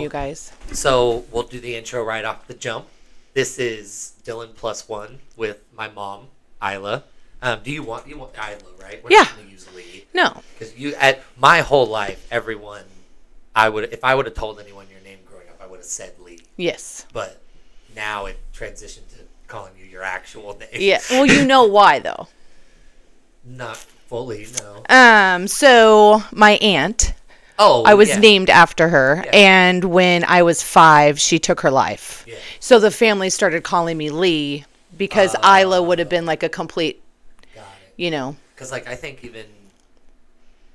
you guys. So we'll do the intro right off the jump. This is Dylan plus one with my mom, Isla. Do you want Isla, right? We're not going to use Lee. No. Because at my whole life, everyone, if I would have told anyone your name growing up, I would have said Lee. Yes. But now it transitioned to calling you your actual name. Yeah. Well, you know why though. Not fully, no. So my aunt. I was named after her, and when I was 5, she took her life. Yeah. So the family started calling me Lee because Isla would have been like a complete, Because I think even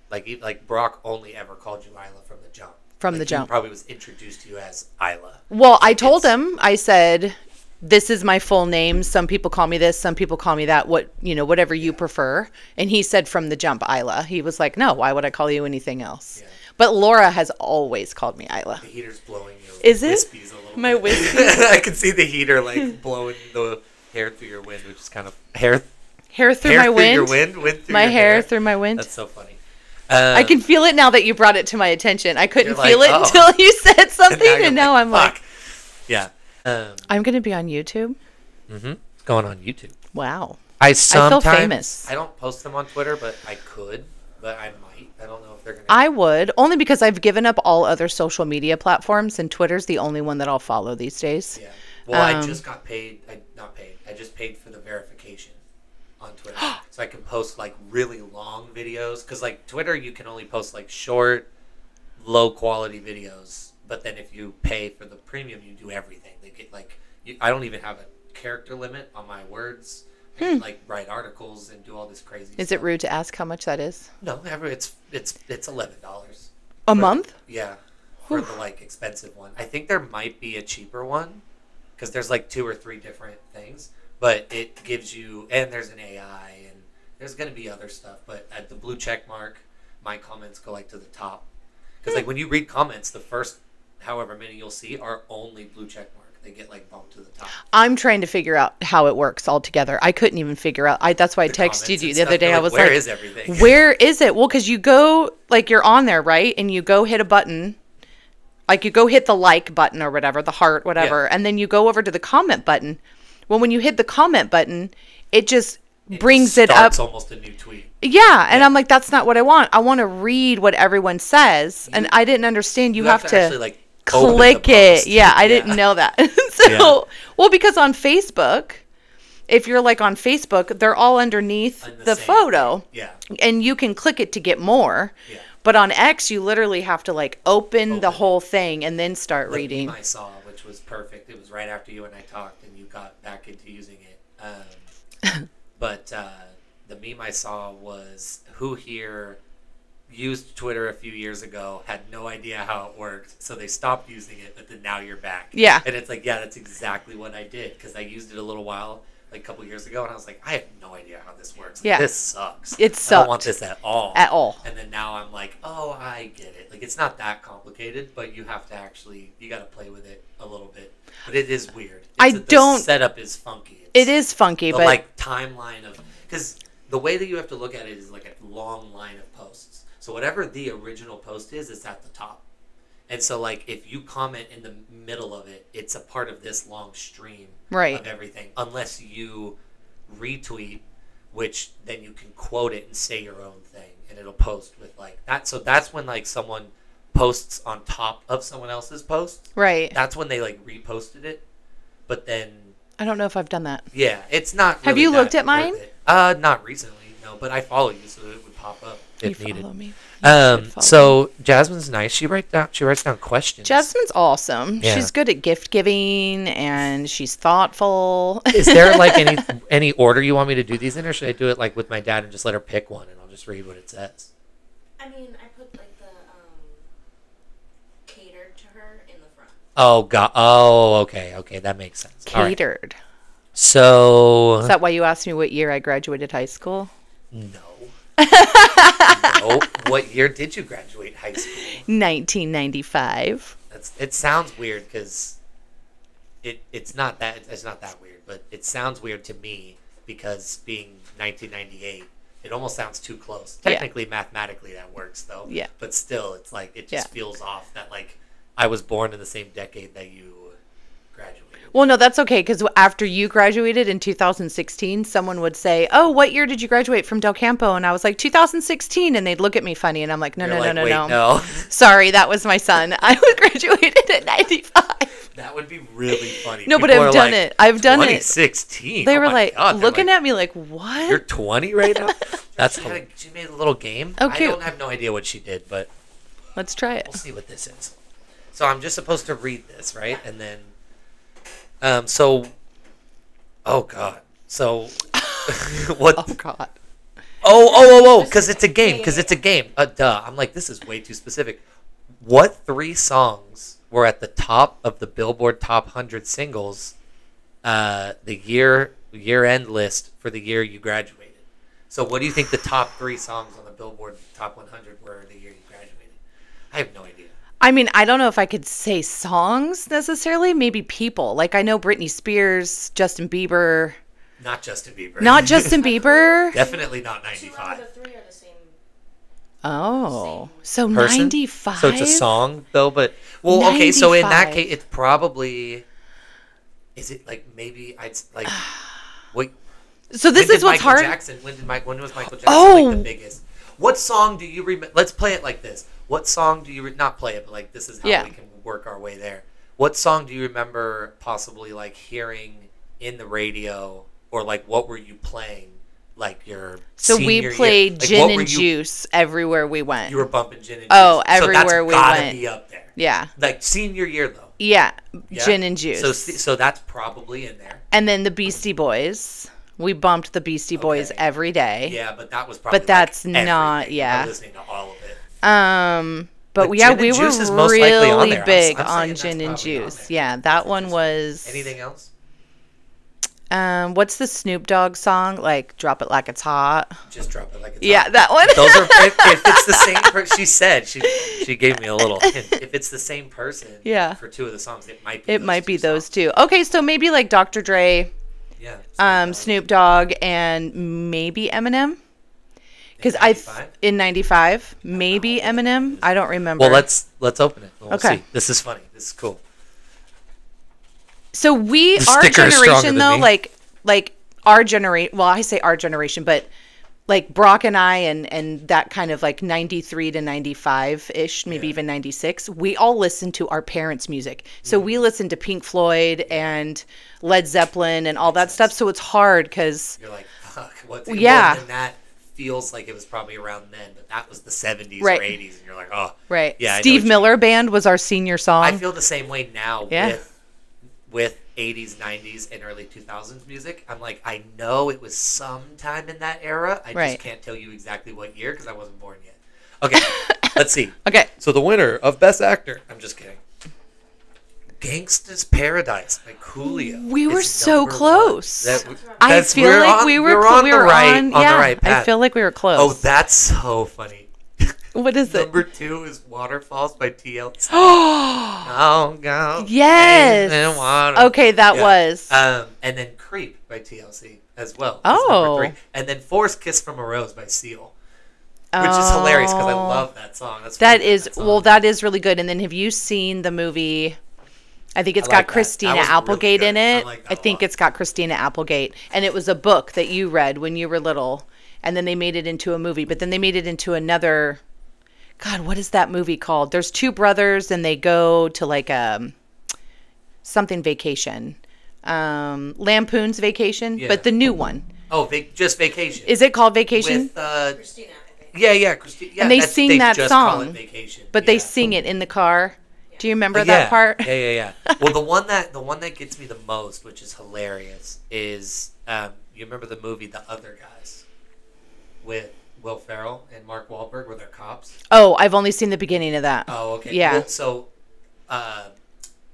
like Brock only ever called you Isla from the jump. From the jump, he probably was introduced to you as Isla. Well, I told him, I said, "This is my full name. Some people call me this, some people call me that. Whatever you prefer." And he said, "From the jump, Isla." He was like, "No, why would I call you anything else?" Yeah. But Laura has always called me Isla. The heater's blowing your wispies a little my bit. wispies? I can see the heater blowing the hair through your wind, which is kind of hair through my wind. Wind through my your hair through my wind. That's so funny. I can feel it now that you brought it to my attention. I couldn't feel it until you said something, and now I'm like, yeah. I'm going to be on YouTube. Mm-hmm. It's going on YouTube. Wow. I feel famous. I don't post them on Twitter, but I could. But I might. I don't know if they're going to. I would, only because I've given up all other social media platforms, and Twitter's the only one that I'll follow these days. Yeah. Well, I just got paid. Not paid. I just paid for the verification on Twitter. So I can post really long videos. Because Twitter, you can only post short, low quality videos. But then if you pay for the premium, you do everything. They get I don't even have a character limit on my words. I can write articles and do all this crazy stuff. Is it rude to ask how much that is? No, it's $11 a month. Yeah, for the expensive one. I think there might be a cheaper one because there's 2 or 3 different things, but it gives you, and there's an AI and there's gonna be other stuff. But at the blue check mark, my comments go to the top because when you read comments, the first however many you'll see are only blue check mark. They get bumped to the top. I'm trying to figure out how it works altogether. I couldn't even figure out. That's why I texted you the other day. I was where is everything? Where is it? Well, because you go, you're on there, right? And you go hit a button. You go hit the like button or whatever, the heart, whatever. Yeah. And then you go over to the comment button. Well, when you hit the comment button, it just brings it up. It's almost a new tweet. Yeah. And I'm like, that's not what I want. I want to read what everyone says. And I didn't understand. You have to actually, click it. Yeah, I didn't know that. Well, because on Facebook, if you're on Facebook, they're all underneath the photo. Yeah. And you can click it to get more. Yeah. But on X, you literally have to open the whole thing and then start reading. The meme I saw, which was perfect. It was right after you and I talked and you got back into using it. But the meme I saw was, who here used Twitter a few years ago, had no idea how it worked, so they stopped using it, but then now you're back. Yeah. And it's that's exactly what I did, because I used it a little while, a couple years ago, and I was like, I have no idea how this works. Yeah. This sucks. It sucked. I don't want this at all. At all. And then now I'm like, oh, I get it. It's not that complicated, but you have to you got to play with it a little bit. But it is weird. The setup is funky. It is funky, but timeline of, because the way that you have to look at it is a long line of posts. So whatever the original post is, it's at the top. And so if you comment in the middle of it, it's a part of this long stream of everything. Unless you retweet, which then you can quote it and say your own thing, and it'll post with that. So that's when someone posts on top of someone else's post. Right. That's when they reposted it. But then I don't know if I've done that. Yeah, it's not really. Have you looked at mine? Not recently, no, but I follow you, so it would pop up if needed. Follow me. So Jasmine's nice. She writes down questions. Jasmine's awesome. Yeah. She's good at gift giving and she's thoughtful. Is there any order you want me to do these in, or should I do it with my dad and just let her pick one and I'll just read what it says? I mean, I put the catered to her in the front. Oh god. Oh, okay, that makes sense. Catered. Right. So is that why you asked me what year I graduated high school? No. No. What year did you graduate high school? 1995. It sounds weird because it's not that weird, but it sounds weird to me because being 1998, it almost sounds too close. Technically, mathematically, that works though. Yeah. But still, it's it just feels off that I was born in the same decade that you graduated. Well, no, that's okay, because after you graduated in 2016, someone would say, "Oh, what year did you graduate from Del Campo?" And I was like, 2016, and they'd look at me funny, and I'm like, "No, You're no, like, no, "Wait, no, no." Sorry, that was my son. I was graduated at 95. That would be really funny. No, but People I've are done like, it. I've done it. 2016. They Oh were my like God. They're looking like, at me like, "What?" You're 20 right now? That's Oh. she made a little game. Oh, I cute. don't have no idea what she did, but Let's try it. we'll see what this is. So I'm just supposed to read this, right? And then oh god. So what Oh God. Oh, because it's a game. Because it's a game. Duh. I'm like, this is way too specific. What 3 songs were at the top of the Billboard Top 100 singles, the year-end list for the year you graduated? So what do you think the top 3 songs on the Billboard Top 100 were the year you graduated? I have no idea. I mean, I don't know if I could say songs necessarily. Maybe people. Like I know Britney Spears, Justin Bieber. Not Justin Bieber. Not Justin Bieber. Definitely not 2 out of 95. the 3 are the same. Oh, so Person? 95. So it's a song though, but well, okay. So in that 95. case, it's probably. Is it like maybe I'd like. Wait. So this When is did what's Michael hard. Jackson, when was Michael Jackson like Oh. the biggest? What song do you remember? Let's play it like this. What song do you not play it, but like this is how Yeah. we can work our way there. What song do you remember possibly like hearing in the radio, or like what were you playing like your So senior we played year? Like, Gin what were and you- Juice everywhere we went. You were bumping Gin and Oh, Juice. everywhere so that's we gotta went. be up there. Yeah. Like senior year though. Yeah. Yeah? Gin and Juice. So that's probably in there. And then the Beastie Boys. We bumped the Beastie Boys Okay. every day. Yeah, but that was probably. But that's like not- everything. yeah. I'm listening to all of it. But But yeah, Gin and we Juice were is most likely on really there. I'm big saying on that's Gin and probably on Juice. there. Yeah, that one was. Anything else? What's the Snoop Dogg song? Like "Drop It Like It's Hot." Just drop it like it's Yeah, hot. that one. Those are if it's the same person. She said she gave me a little hint. If it's the same person, Yeah. for 2 of the songs, it might be. It might be those songs. two. Okay, so maybe like Dr. Dre, Yeah. Snoop Dogg, and maybe Eminem. Because in '95, maybe Eminem. I don't remember. Well, let's open it. We'll Okay. see. This is funny. This is cool. So our sticker is stronger generation, than though, me. like our generation. Well, I say our generation, but like Brock and I, and that kind of like '93 to '95 ish, maybe Yeah. even '96. We all listened to our parents' music, so we listened to Pink Floyd and Led Zeppelin and all that stuff. So it's hard because You're like, fuck. What? Yeah. And that feels like it was probably around then, but that was the 70s Right. or 80s, and you're like, oh. right, Yeah, I know what Steve you Miller Band was our senior song. I feel the same way now Yeah. with 80s, 90s, and early 2000s music. I'm like, I know it was sometime in that era. I Right. just can't tell you exactly what year because I wasn't born yet. Okay, let's see. Okay, So the winner of Best Actor, I'm just kidding. Gangsta's Paradise by Coolio. we were is so number close. one. I feel we're like on- we were on we the were right, on. on Yeah, the right I path. feel like we were close. Oh, that's so funny. What is it? Number 2 is Waterfalls by TLC. Oh, go. Yes. in water. Okay, that Yeah. was. And then Creep by TLC as well. is Oh. number 3. And then Forced Kiss from a Rose by Seal. Which is hilarious because I love that song. That's That really is good song. well, that is really good. And then have you seen the movie? I think it's I got like that. Christina That was really Applegate good. in I it. like that I a think lot. it's got Christina Applegate, and it was a book that you read when you were little, and then they made it into a movie. But then they made it into another. God, what is that movie called? There's 2 brothers, and they go to like something vacation, Lampoon's Vacation, Yeah. but the new one. Oh, just Vacation. Is it called Vacation? With, Christina, I think. yeah, Christina. Yeah, And they that's- sing that just call it song, Vacation. But yeah. they sing it in the car. Do you remember Yeah. that part? Yeah. Well, the one that gets me the most, which is hilarious, is you remember the movie The Other Guys with Will Ferrell and Mark Wahlberg, where they're cops. Oh, I've only seen the beginning of that. Oh, okay. Yeah. Well, so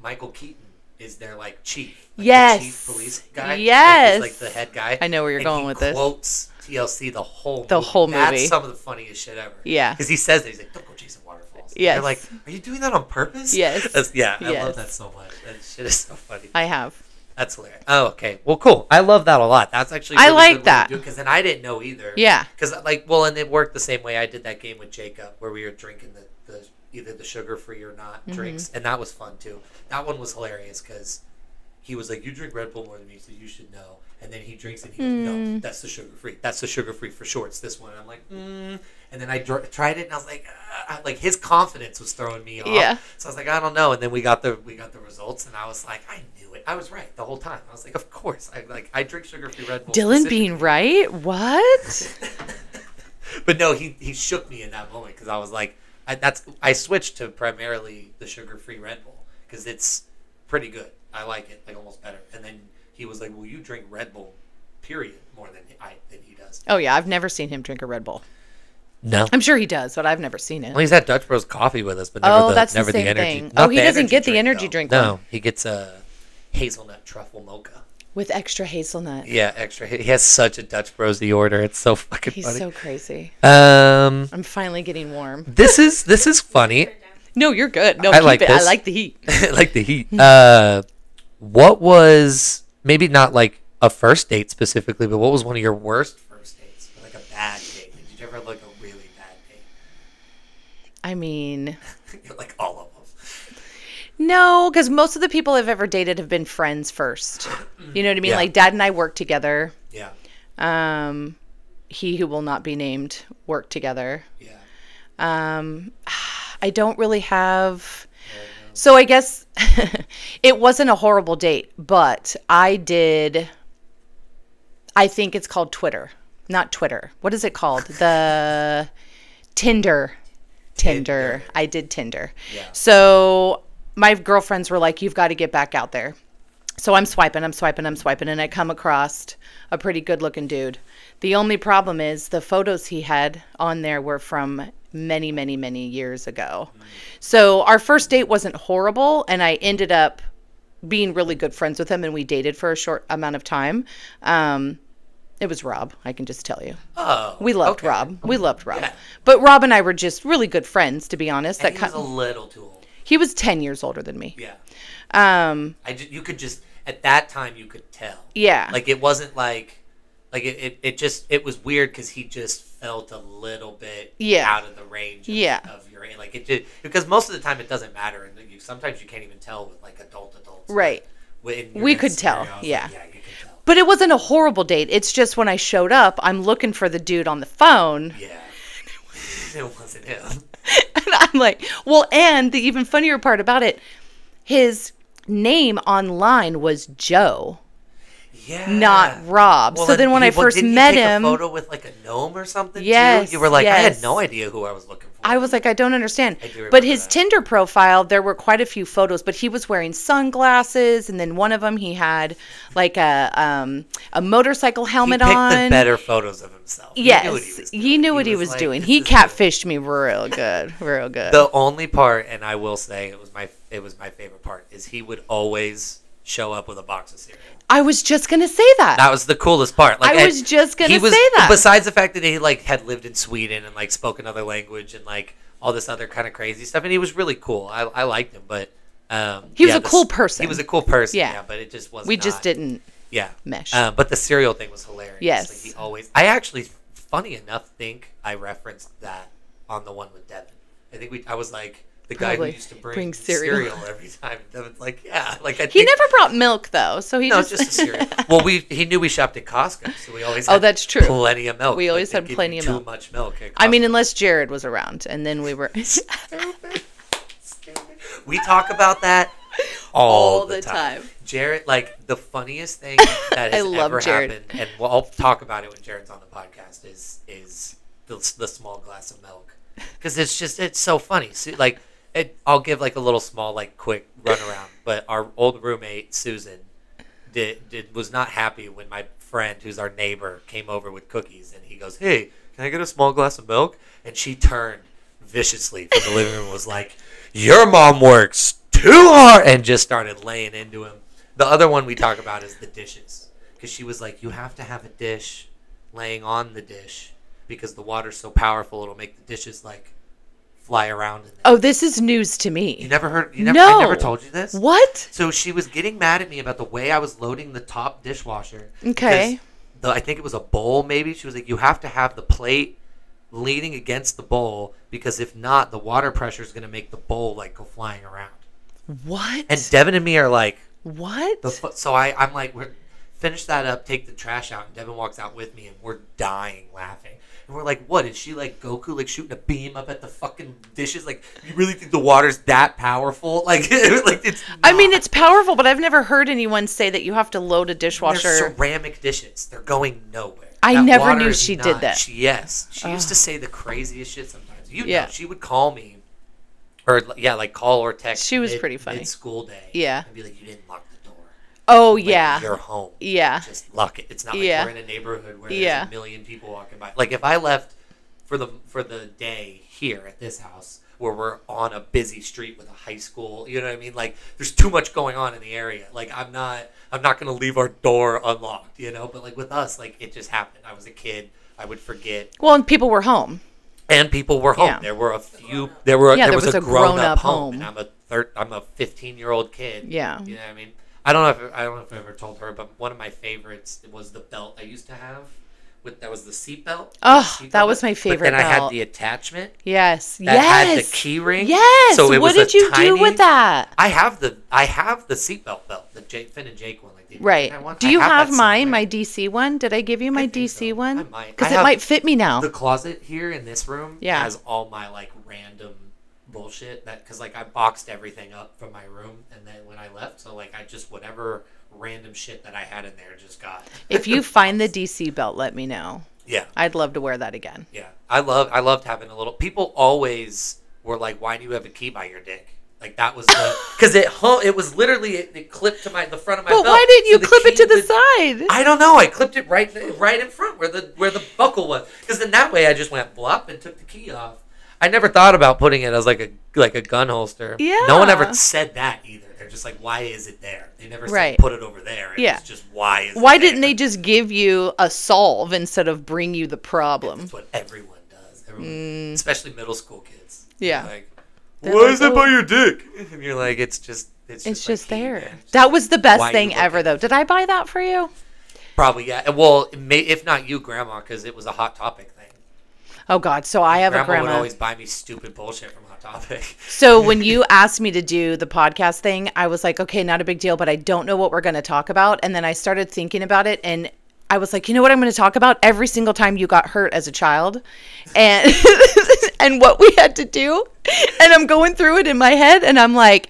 Michael Keaton is their like chief. Like, Yes. the chief police guy. Yes. Like, he's like the head guy. I know where you're And going he with this. Quotes TLC the whole whole movie. That's some of the funniest shit ever. Yeah. Because he says that he's like, don't go chasing waterfalls. Yes. They're like, are you doing that on purpose? Yes. Yeah, I Yes. love that so much. That shit is so funny. I have. That's hilarious. Oh, okay. Well, cool. I love that a lot. That's actually I really like good that. because then I didn't know either. Yeah. Because and it worked the same way I did that game with Jacob, where we were drinking the either the sugar-free or not drinks, and that was fun too. That one was hilarious because he was like, "You drink Red Bull more than me, so you should know." And then he drinks it, and he goes, "No, that's the sugar-free. That's the sugar-free for sure. It's this one." And I'm like, And then I tried it, and I was like, his confidence was throwing me off. Yeah. So I was like, I don't know. And then we got the results, and I was like, I knew it. I was right the whole time. I was like, of course. I drink sugar-free Red Bull. Dylan being right? What? But no, he shook me in that moment because I was like, I switched to primarily the sugar-free Red Bull because it's pretty good. I like it like almost better. And then he was like, "Well, you drink Red Bull, period, more than he does." Oh yeah, I've never seen him drink a Red Bull. No, I'm sure he does, but I've never seen it. well, he's had Dutch Bros coffee with us, but never that's never the same energy. thing. Not He the doesn't energy get the energy though. drink No, one. he gets a hazelnut truffle mocha. With extra hazelnut. Yeah, extra. He has such a Dutch Brosy order. It's so fucking He's funny. so crazy. I'm finally getting warm. This is funny. No, you're good. No, I keep like it. this. I like the heat. I like the heat. What was maybe not like a first date specifically, but what was one of your worst first dates? Like a bad date? Did you ever have like a really bad date? I mean, Like all of them. no, because most of the people I've ever dated have been friends first. You know what I mean? Yeah. Like Dad and I worked together. Yeah. He who will not be named worked together. Yeah. I don't really have. So I guess it wasn't a horrible date, but I think it's called Twitter, not Twitter. What is it called? The Tinder. I did Tinder. Yeah. So my girlfriends were like, "You've got to get back out there." So I'm swiping, and I come across a pretty good-looking dude. The only problem is the photos he had on there were from many, many, many years ago. So our first date wasn't horrible, and I ended up being really good friends with him, and we dated for a short amount of time. It was Rob, I can just tell you. Oh. We loved okay. Rob. We loved Rob. Yeah. But Rob and I were just really good friends, to be honest. And he was a little too old. He was 10 years older than me. Yeah. You could just at that time you could tell. Yeah. Like it wasn't like it was weird because he just felt a little bit out of the range of your like it did because most of the time it doesn't matter and sometimes you can't even tell with like adults. Right. We could tell. Yeah. Like, yeah, you could tell. But it wasn't a horrible date. It's just when I showed up, I'm looking for the dude on the phone. Yeah. It wasn't him. And I'm like, well, and the even funnier part about it, his name online was Joe. Yeah. Not Rob. Well, so then when I first met him, a photo with like a gnome or something. Yes, too? You were like, I had yes. no idea who I was looking for. I was like, I don't understand. I do remember But his that. Tinder profile, there were quite a few photos, but he was wearing sunglasses, and then one of them he had like a motorcycle helmet he picked on. the better photos of himself. Yes, he knew what he was like, doing. this He is catfished me real good, real good. The only part, and I will say it was my favorite part, is he would always show up with a box of cereal. I was just gonna say that. That was the coolest part. Like, I was just gonna say that. Besides the fact that he like had lived in Sweden and like spoke another language and like all this other kind of crazy stuff, and he was really cool. I liked him, but he was a cool person. He was a cool person. Yeah. Yeah, but it just wasn't. We just didn't. Yeah. Mesh. But the cereal thing was hilarious. Yes. Like he always. I actually, funny enough, think I referenced that on the one with Devin. I think I was like. The guy Probably who used to bring cereal. every time. Devin's like, yeah. Like He never brought milk though, so he just a cereal. Well, he knew we shopped at Costco, so we always had that's true. plenty of milk. We always Like, had they give plenty you of milk. Too much milk. At I mean, Costco. unless Jared was around, and then we were. Stupid. We talk about that all the time. Jared, like the funniest thing that has love ever Jared. happened, and I'll talk about it when Jared's on the podcast. Is the small glass of milk because it's so funny. So, like. I'll give like a little small like quick runaround, but our old roommate Susan was not happy when my friend who's our neighbor came over with cookies and he goes, "Hey, can I get a small glass of milk?" And she turned viciously from the living room and was like, "Your mom works too hard," and just started laying into him. The other one we talk about is the dishes because she was like, "You have to have a dish laying on the dish because the water's so powerful it'll make the dishes like fly around in there." Oh, this is news to me. You never heard? No. I never told you this? What? So she was getting mad at me about the way I was loading the top dishwasher. Okay. I think it was a bowl maybe. She was like, you have to have the plate leaning against the bowl because if not, the water pressure is going to make the bowl like go flying around. What? And Devin and me are like, what? So I'm like, finish that up, take the trash out, and Devin walks out with me, and we're dying laughing. And we're like, what? Is she like Goku, like shooting a beam up at the fucking dishes? Like, you really think the water's that powerful? Like it's not. I mean, it's powerful, but I've never heard anyone say that you have to load a dishwasher. They're ceramic dishes. They're going nowhere. I That never water knew is she not- did that. She used to say the craziest shit sometimes. You Yeah. know, she would call me, or like call or text. She was pretty funny. Mid school day. Yeah. And be like, you didn't lock the door. Oh, Like, yeah. You're home. Yeah. Just lock it. It's not like Yeah. we're in a neighborhood where Yeah. there's a million people walking by. Like if I left for the day here at this house where we're on a busy street with a high school, you know what I mean? Like there's too much going on in the area. Like I'm not gonna leave our door unlocked, you know. But like with us, like it just happened. I was a kid. I would forget. Well, and people were home. And people were home. Yeah. There were a few. There was a grown-up home. And I'm a 15-year-old kid. Yeah. You know what I mean? I don't know if I ever told her, but one of my favorites was the belt I used to have. That was the seat belt. Oh, that was my favorite But then I had belt. the attachment. Yes. That had the key ring. Yes. So it What was did you do with that? I have the seatbelt belt, the Finn and Jake one. Like the Right. one. Do you I have that mine, somewhere. my DC one? Did I give you my I think DC so. one? I might. Because I it have might fit me now. The closet here in this room Yeah. has all my like random bullshit because like I boxed everything up from my room and then when I left, so like I just whatever random shit that I had in there just got. If you find the DC belt, let me know. Yeah. I'd love to wear that again. Yeah. I loved having a little. People always were like, "Why do you have a key by your dick?" Like that was the because it was literally it clipped to the front of my But belt. why didn't you So the clip it key to the would- side? I don't know. I clipped it right in front where the buckle was. Because then that way I just went blop and took the key off. I never thought about putting it as like a gun holster. Yeah. No one ever said that either. They're just like, why is it there? They never said Right. put it over there. It Yeah. was just why is Why it didn't there? they just give you a solve instead of bring you the problem? That's what everyone does. Everyone, especially middle school kids. Yeah. Like, They're why like, is it "Oh." by your dick? And you're like, it's just It's my just key, there. man. That was the Why best you thing look ever, at though. it. Did I buy that for you? Probably, yeah. Well, if not you, Grandma, because it was a Hot Topic thing. Oh, God. So I have a Grandma would grandma. always buy me stupid bullshit from Hot Topic. So when you asked me to do the podcast thing, I was like, okay, not a big deal, but I don't know what we're going to talk about. And then I started thinking about it, and I was like, you know what I'm going to talk about? Every single time you got hurt as a child and and what we had to do. And I'm going through it in my head, and I'm like,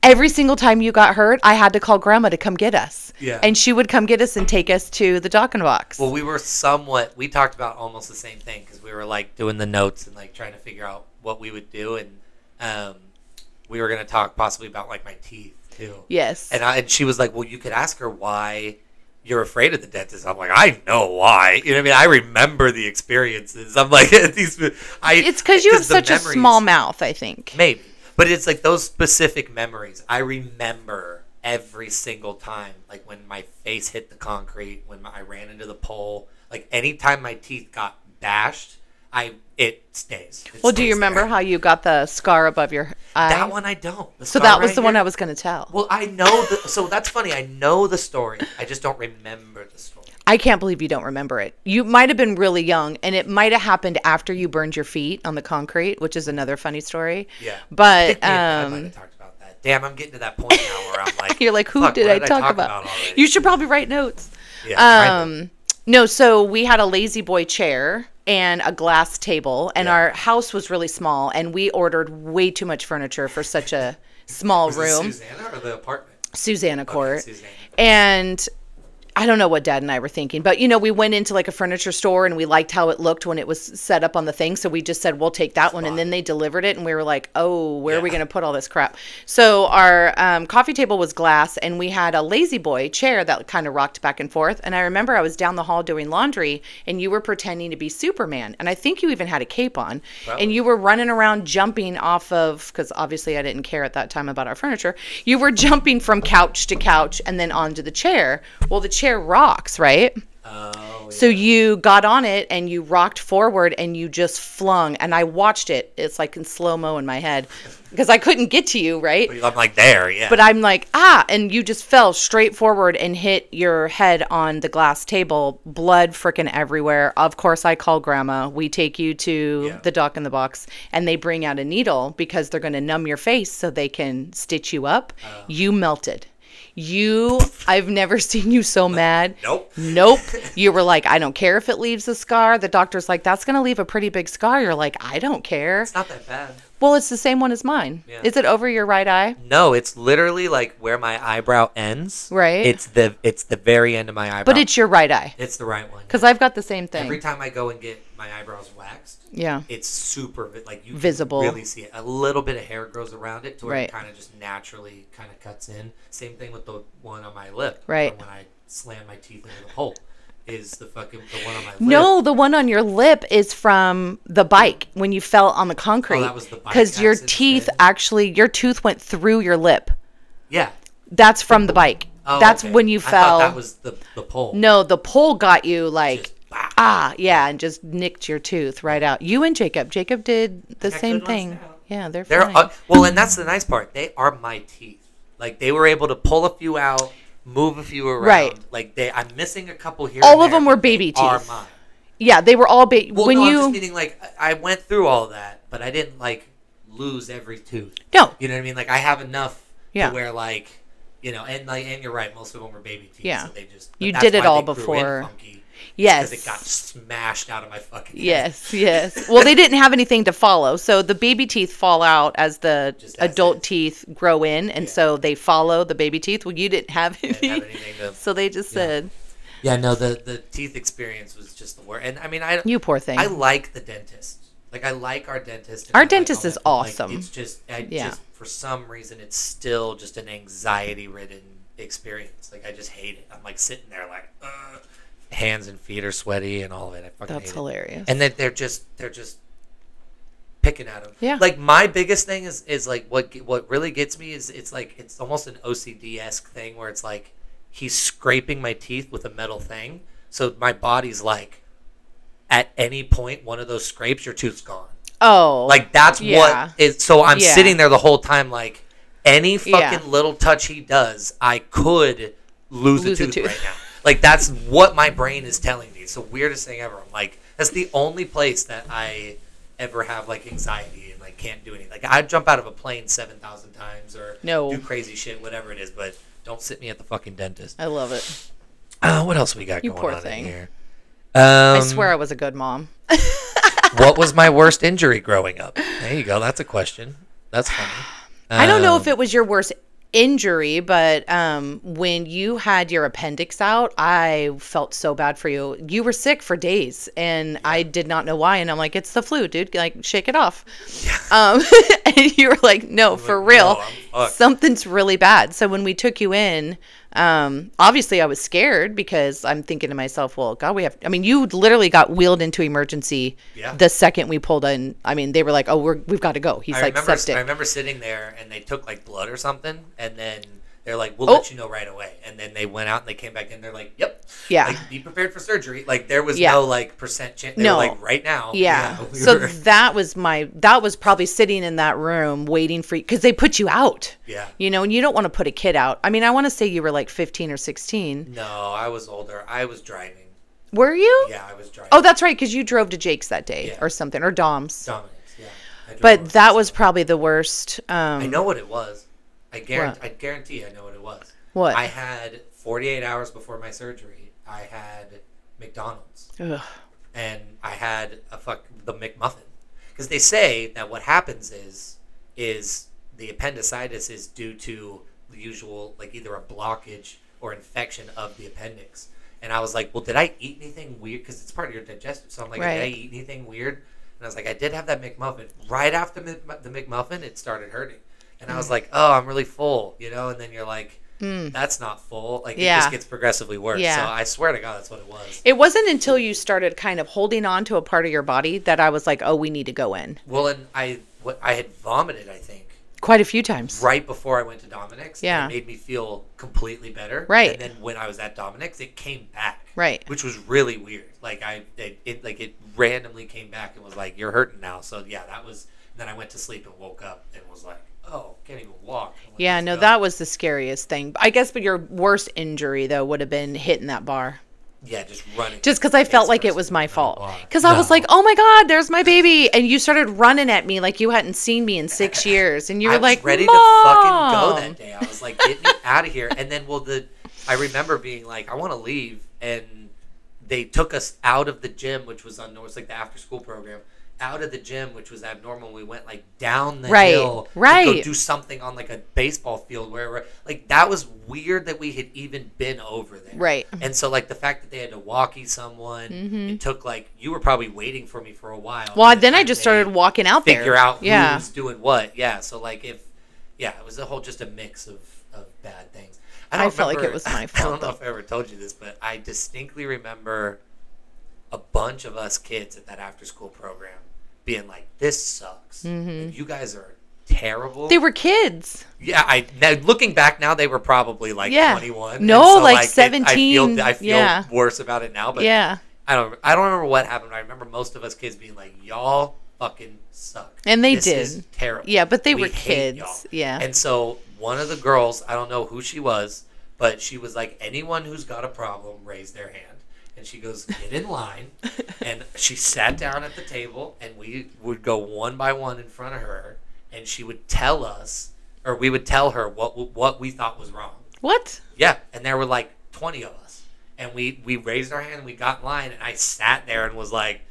every single time you got hurt, I had to call Grandma to come get us. Yeah. And she would come get us and take us to the Dock and Box. Well, we talked about almost the same thing because we were like doing the notes and like trying to figure out what we would do. And we were going to talk possibly about like my teeth too. Yes. And she was like, well, you could ask her why you're afraid of the dentist. I'm like, I know why. You know what I mean? I remember the experiences. I'm like, it's because you have such a small mouth, I think. Maybe. But it's like those specific memories. I remember every single time, like when my face hit the concrete, when I ran into the pole, like anytime my teeth got bashed, it stays. Well, do you remember how you got the scar above your eye? That one I don't. So that was the one I was going to tell. Well, I know. So that's funny. I know the story. I just don't remember the story. I can't believe you don't remember it. You might have been really young, and it might have happened after you burned your feet on the concrete, which is another funny story. Yeah. But I might have talked about that. Damn, I'm getting to that point now where I'm like, you're like, who fuck, did what I talk about? already? You should probably write notes. Yeah. Kind of. No, so we had a lazy boy chair and a glass table, and our house was really small, and we ordered way too much furniture for such a small Was it room. Susanna or the apartment? Susanna Court. Okay, Susanna. And I don't know what Dad and I were thinking, but we went into like a furniture store and we liked how it looked when it was set up on the thing. So we just said, we'll take that one. And then they delivered it and we were like, oh, where are we going to put all this crap? So our coffee table was glass and we had a lazy boy chair that kind of rocked back and forth. And I remember I was down the hall doing laundry and you were pretending to be Superman. And I think you even had a cape on. Probably. And you were running around jumping off of, because obviously I didn't care at that time about our furniture. You were jumping from couch to couch and then onto the chair. Well, the chair rocks, right? Oh, So yeah. you got on it and you rocked forward and you just flung. And I watched it. It's like in slow-mo in my head because I couldn't get to you, right? But I'm like there, yeah. But I'm like, ah, and you just fell straight forward and hit your head on the glass table, blood freaking everywhere. Of course, I call grandma. We take you to the doc in the box and they bring out a needle because they're going to numb your face so they can stitch you up. You melted. I've never seen you so mad. Nope. You were like, I don't care if it leaves a scar. The doctor's like, that's going to leave a pretty big scar. You're like, I don't care. It's not that bad. Well, it's the same one as mine. Yeah. Is it over your right eye? No, it's literally like where my eyebrow ends. Right. It's the very end of my eyebrow. But it's your right eye. It's the right one. Because I've got the same thing. Every time I go and get my eyebrows waxed, it's super like you visible. Can really see it. A little bit of hair grows around it to where Right. it kind of just naturally kind of cuts in. Same thing with the one on my lip. Right. When I slam my teeth into the hole, is the one on my lip. No, the one on your lip is from the bike when you fell on the concrete. Oh, that was the bike Because your accident teeth then? actually, your tooth went through your lip. Yeah. That's from the bike. Oh, That's okay. when you I fell. thought that was the pole. No, the pole got you like, Just, and just nicked your tooth right out. You and Jacob. Jacob did the got same good ones thing. now. Yeah, they're They're fine. well, and that's the nice part. They are my teeth. Like they were able to pull a few out, move a few around. Right. Like I'm missing a couple here. All and of there, them were but they baby are teeth. mine. Yeah, they were all baby. Well, when no, you I'm just meaning like I went through all of that, but I didn't like lose every tooth. No. You know what I mean? Like I have enough Yeah. to where like and you're right. Most of them were baby teeth. Yeah. So they just You that's did it why all they grew in before. funky. Yes. Because it got smashed out of my fucking head. Yes. Well, they didn't have anything to follow. So the baby teeth fall out as the Just as adult is. teeth grow in. And so they follow the baby teeth. Well, you didn't have I any. didn't have anything to. So they just said, Yeah, no, the teeth experience was just the worst. And I mean, you poor thing. I like the dentist. Like I like our dentist. and Our I like dentist all is that, but, like, awesome. it's just, Yeah. just for some reason, it's still just an anxiety-ridden experience. Like I just hate it. I'm like sitting there like, hands and feet are sweaty and all of it. I fucking That's hate hilarious. it. And then they're just picking at them. Yeah. Like my biggest thing is like what really gets me is it's almost an OCD-esque thing where it's like he's scraping my teeth with a metal thing, so my body's like, at any point one of those scrapes, your tooth's gone. Oh. Like that's what is. So I'm Yeah. sitting there the whole time like, any fucking Yeah. little touch he does, I could lose a Lose a tooth tooth. right now. Like that's what my brain is telling me. It's the weirdest thing ever. I'm like, that's the only place that I ever have like anxiety and like can't do anything. Like I'd jump out of a plane 7,000 times or No. do crazy shit, whatever it is, but don't sit me at the fucking dentist. I love it. What else we got You going poor on thing. in here? I swear I was a good mom. What was my worst injury growing up? There you go. That's a question. That's funny. I don't know if it was your worst injury, but when you had your appendix out, I felt so bad for you. You were sick for days, and I did not know why. And I'm like, it's the flu, dude. Like, shake it off. And you were like, no, for real, "No, I'm fucked." something's really bad. So when we took you in, obviously I was scared because I'm thinking to myself, well, God, you literally got wheeled into emergency the second we pulled in. I mean, they were like, oh, we've got to go. He's like septic. I remember sitting there and they took like blood or something, and then they're like, we'll let you know right away. And then they went out and they came back in. They're like, yep. Yeah. Like, be prepared for surgery. Like there was no like percent chance. They were like right now. Yeah. we So were- that was probably sitting in that room waiting for you because they put you out. Yeah. You know, and you don't want to put a kid out. I mean, I want to say you were like 15 or 16. No, I was older. I was driving. Were you? Yeah, I was driving. Oh, that's right, because you drove to Jake's that day Yeah. or something, or Dom's. Dominic's, yeah. I drove But most that of was the probably the worst. I know what it was. I What? guarantee I know what it was. What? I had 48 hours before my surgery. I had McDonald's. Ugh. And I had the McMuffin, because they say that what happens is the appendicitis is due to the usual, like either a blockage or infection of the appendix. And I was like, well, did I eat anything weird? Because it's part of your digestive. So I'm like, Right. did I eat anything weird? And I was like, I did have that McMuffin. Right after the McMuffin, it started hurting. And I was like, oh, I'm really full, And then you're like, that's not full. Like, it just gets progressively worse. Yeah. So I swear to God, that's what it was. It wasn't until you started kind of holding on to a part of your body that I was like, oh, we need to go in. Well, and I had vomited, I think. Quite a few times. right before I went to Dominic's. Yeah. And it made me feel completely better. Right. And then when I was at Dominic's, it came back. Right. Which was really weird. Like it randomly came back and was like, you're hurting now. So yeah, that was. Then I went to sleep and woke up and was like, oh, can't even walk. I'm like, Yeah, let's no, go. that was the scariest thing. I guess, but your worst injury though would have been hitting that bar. Yeah, just running. Just because I felt like it face was first my into the fault. bar. Because I was No. like, oh my God, there's my baby. And you started running at me like you hadn't seen me in 6 years. And you were I was like, ready Mom! to fucking go that day. I was like, get me out of here. And then, I remember being like, I want to leave. And they took us out of the gym, which was like the after school program, out of the gym, which was abnormal. We went like down the hill to go do something on like a baseball field where like that was weird that we had even been over there. Right. And so like the fact that they had to walkie someone, it took like, you were probably waiting for me for a while. Well, by the then I time just they started walking out there. figure out Yeah. who's doing what. Yeah. So like it was just a mix of bad things. I felt like it was my I don't fault, know though. if I ever told you this, but I distinctly remember a bunch of us kids at that after school program being like, this sucks. Like, you guys are terrible. They were kids. Yeah, now, looking back now, they were probably like Yeah. 21. No, and so, like 17. I feel Yeah. worse about it now, but Yeah. I don't remember what happened. I remember most of us kids being like, y'all fucking suck. And they This did. is terrible. Yeah, but they We were hate kids. y'all." Yeah. And so one of the girls, I don't know who she was, but she was like, anyone who's got a problem, raise their hand. And she goes, get in line. And she sat down at the table, and we would go one by one in front of her, and she would tell us, or we would tell her what we thought was wrong. What? Yeah, and there were like 20 of us. And we raised our hand, and we got in line, and I sat there and was like,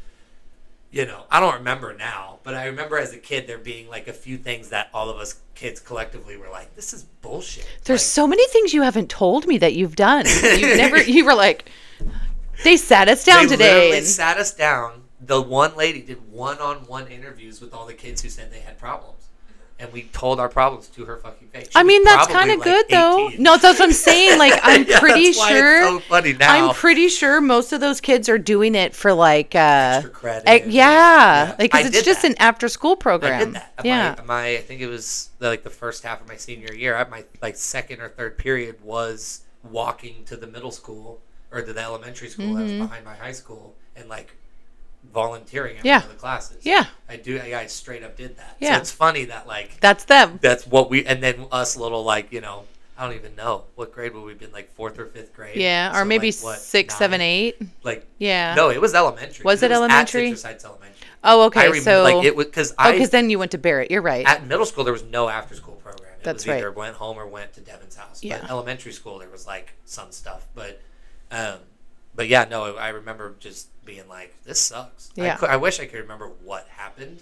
I don't remember now, but I remember as a kid there being like a few things that all of us kids collectively were like, this is bullshit. There's Like, so many things you haven't told me that you've done. You were like, they sat us down they today. literally And sat us down. The one lady did one-on-one interviews with all the kids who said they had problems. And we told our problems to her fucking face. She I mean, was that's probably, kind of like, good, though. 18. No, that's what I'm saying. Like, I'm Yeah, pretty that's why sure. It's so funny now. I'm pretty sure most of those kids are doing it for like Extra credit. yeah, like I because it's did just that. an after-school program. I did that. Yeah, I think it was like the first half of my senior year. My like second or third period was walking to the middle school or to the elementary school that was behind my high school and like volunteering at Yeah. one of the classes. Yeah. I straight up did that. Yeah. So it's funny that like that's them. that's what we, and then us little like, I don't even know what grade would we have been, like fourth or fifth grade. Yeah, or So, maybe like, what, 6, 7, 9? 8. Like Yeah. no, it was elementary. Was it elementary? At Citrus Heights Elementary. Oh, I okay. remember, So like it was because because then you went to Barrett. You're right. at middle school there was no after school program. It That's was either right. went home or went to Devin's house. Yeah. But elementary school there was like some stuff, but yeah, no, I remember just being like, this sucks. Yeah. I wish I could remember what happened,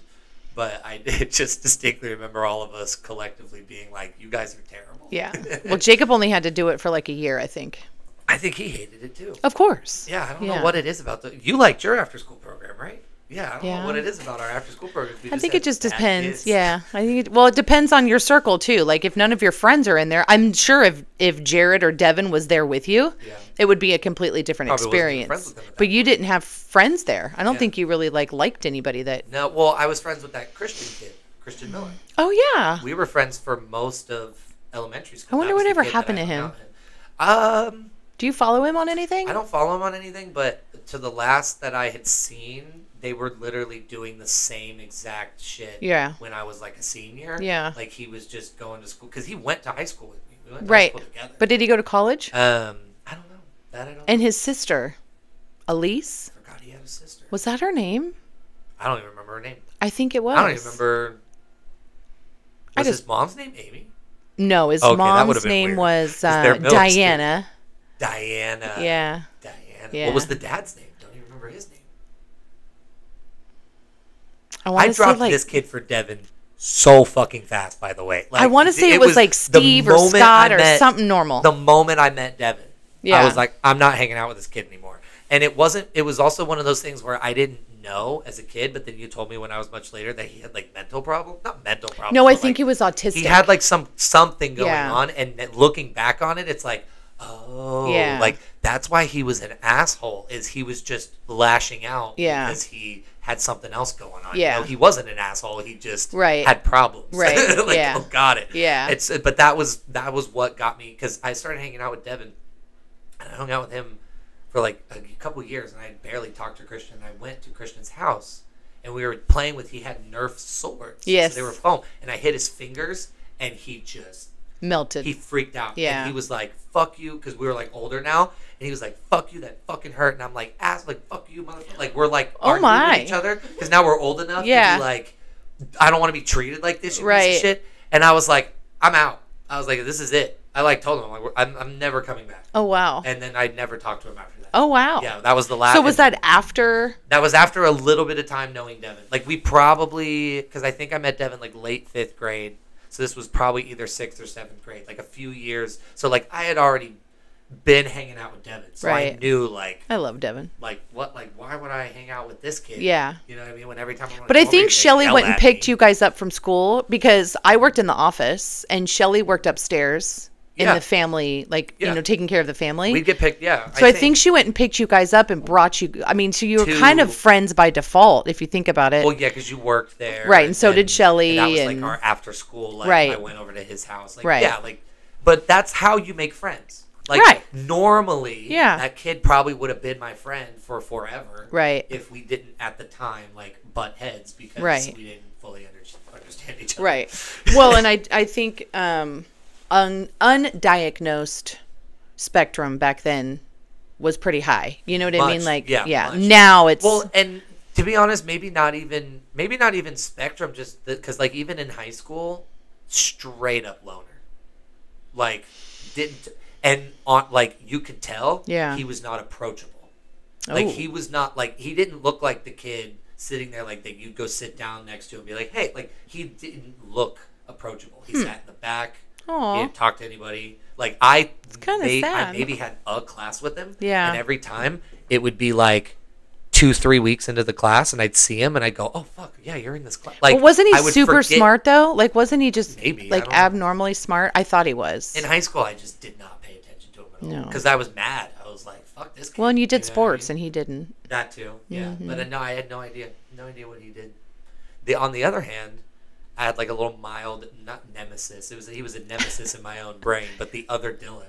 but I did just distinctly remember all of us collectively being like, you guys are terrible. Yeah. Well, Jacob only had to do it for like a year, I think. I think he hated it too. Of course. Yeah, I don't Yeah. know what it is about you liked your after school program, right? Yeah, I don't Yeah. know what it is about our after school program. I think it just depends. Yeah. I think it depends on your circle too. Like if none of your friends are in there, I'm sure if Jared or Devin was there with you, Yeah. it would be a completely different Probably wasn't even friends experience. with them at that But you point. didn't have friends there. I don't Yeah. think you really liked anybody that. No, well, I was friends with that Christian kid, Christian Miller. Oh yeah. We were friends for most of elementary school. I wonder That was the whatever kid that happened I to hung him. out with. Do you follow him on anything? I don't follow him on anything, but to the last that I had seen, they were literally doing the same exact shit. Yeah. When I was like a senior. Yeah. Like he was just going to school because he went to high school with me. We went to high Right. school together. But did he go to college? I don't know. That I don't. And his sister, Elise, I forgot he had a sister. was that her name? I don't even remember her name. I think it was. I don't even remember. I Was just- his mom's name Amy? No, his Okay, that mom's would've been name weird. was 'Cause they're Mills, too. Diana. Diana. Yeah. Diana. Yeah. What was the dad's name? Don't even remember his name. I want I to say dropped like this kid for Devin so fucking fast, by the way. Like, I want to say it was like the Steve or moment Scott I or met- something normal. The moment I met Devin, Yeah. I was like, I'm not hanging out with this kid anymore. And it was also one of those things where I didn't know as a kid, but then you told me when I was much later that he had like mental problems. Not mental problems. No, I but, think like, he was autistic. he had like something going Yeah. on, and looking back on it, it's like, Oh, Yeah. like that's why he was an asshole. Is he was just lashing out Yeah. because he had something else going on. Yeah. You know, he wasn't an asshole. He just Right. had problems. Right. Like, Yeah. oh, got it. Yeah. But that was what got me, because I started hanging out with Devin, and I hung out with him for like a couple years, and I barely talked to Christian. I went to Christian's house, and we were playing with. He had Nerf swords. Yes. So they were foam, and I hit his fingers, and he just. Melted. He freaked out. Yeah. And he was like, fuck you, because we were like older now. And he was like, fuck you, that fucking hurt. And I'm like, fuck you, motherfucker. Like, we're like Oh arguing my. with each other. Because now we're old enough Yeah. to be like, I don't want to be treated like this, you piece Right. of shit. And I was like, I'm out. I was like, this is it. I like told him, I'm like, I'm never coming back. Oh, wow. And then I never talked to him after that. Oh, wow. Yeah, that was the last. So was that after? That was after a little bit of time knowing Devin. Like, we probably, because I think I met Devin like late 5th grade. So this was probably either 6th or 7th grade, like a few years. So like I had already been hanging out with Devin, so I Right. knew like I love Devin. why would I hang out with this kid? Yeah. You know what I mean? When every time I But I think Shelly went and picked you guys up from school because I worked in the office and Shelly worked upstairs in Yeah. the family, like, Yeah. you know, taking care of the family. We'd get picked. Yeah. So I think she went and picked you guys up and brought you. I mean, so you were kind of friends by default, if you think about it. Well, yeah, because you worked there, Right, and so did Shelly, And that was and- like our after school. Like, Right. I went over to his house. Like, Right. Yeah, like, but that's how you make friends. Like, Right. normally, Yeah. that kid probably would have been my friend for forever. Right. If we didn't at the time like butt heads because Right. we didn't fully understand each other. Right. Well, and I think undiagnosed spectrum back then was pretty high. You know what I mean? Much, Like, yeah, yeah. much. Now it's Well, and to be honest, maybe not even spectrum. Just because, like, even in high school, straight up loner. Like, didn't and on like you could tell. Yeah. He was not approachable. Like Oh. he was not like he didn't look like the kid sitting there like that. You'd go sit down next to him and be like, hey, like he didn't look approachable. He sat in the back. Aw. He didn't talk to anybody. Like I kinda sad. I maybe had a class with him. Yeah. And every time it would be like 2-3 weeks into the class, and I'd see him and I'd go, oh fuck, yeah, you're in this class. Like, But wasn't I he would super forget- smart though? Like, wasn't he just Maybe, I like don't know. abnormally smart? I thought he was. In high school, I just did not pay attention to him at all No. because I was mad. I was like, fuck this kid. Well, and you did know what I sports, mean? and he didn't. That too, yeah. Mm-hmm. But no, I had no idea what he did. On the other hand, I had like a little mild, not nemesis. He was a nemesis in my own brain, but the other Dylan.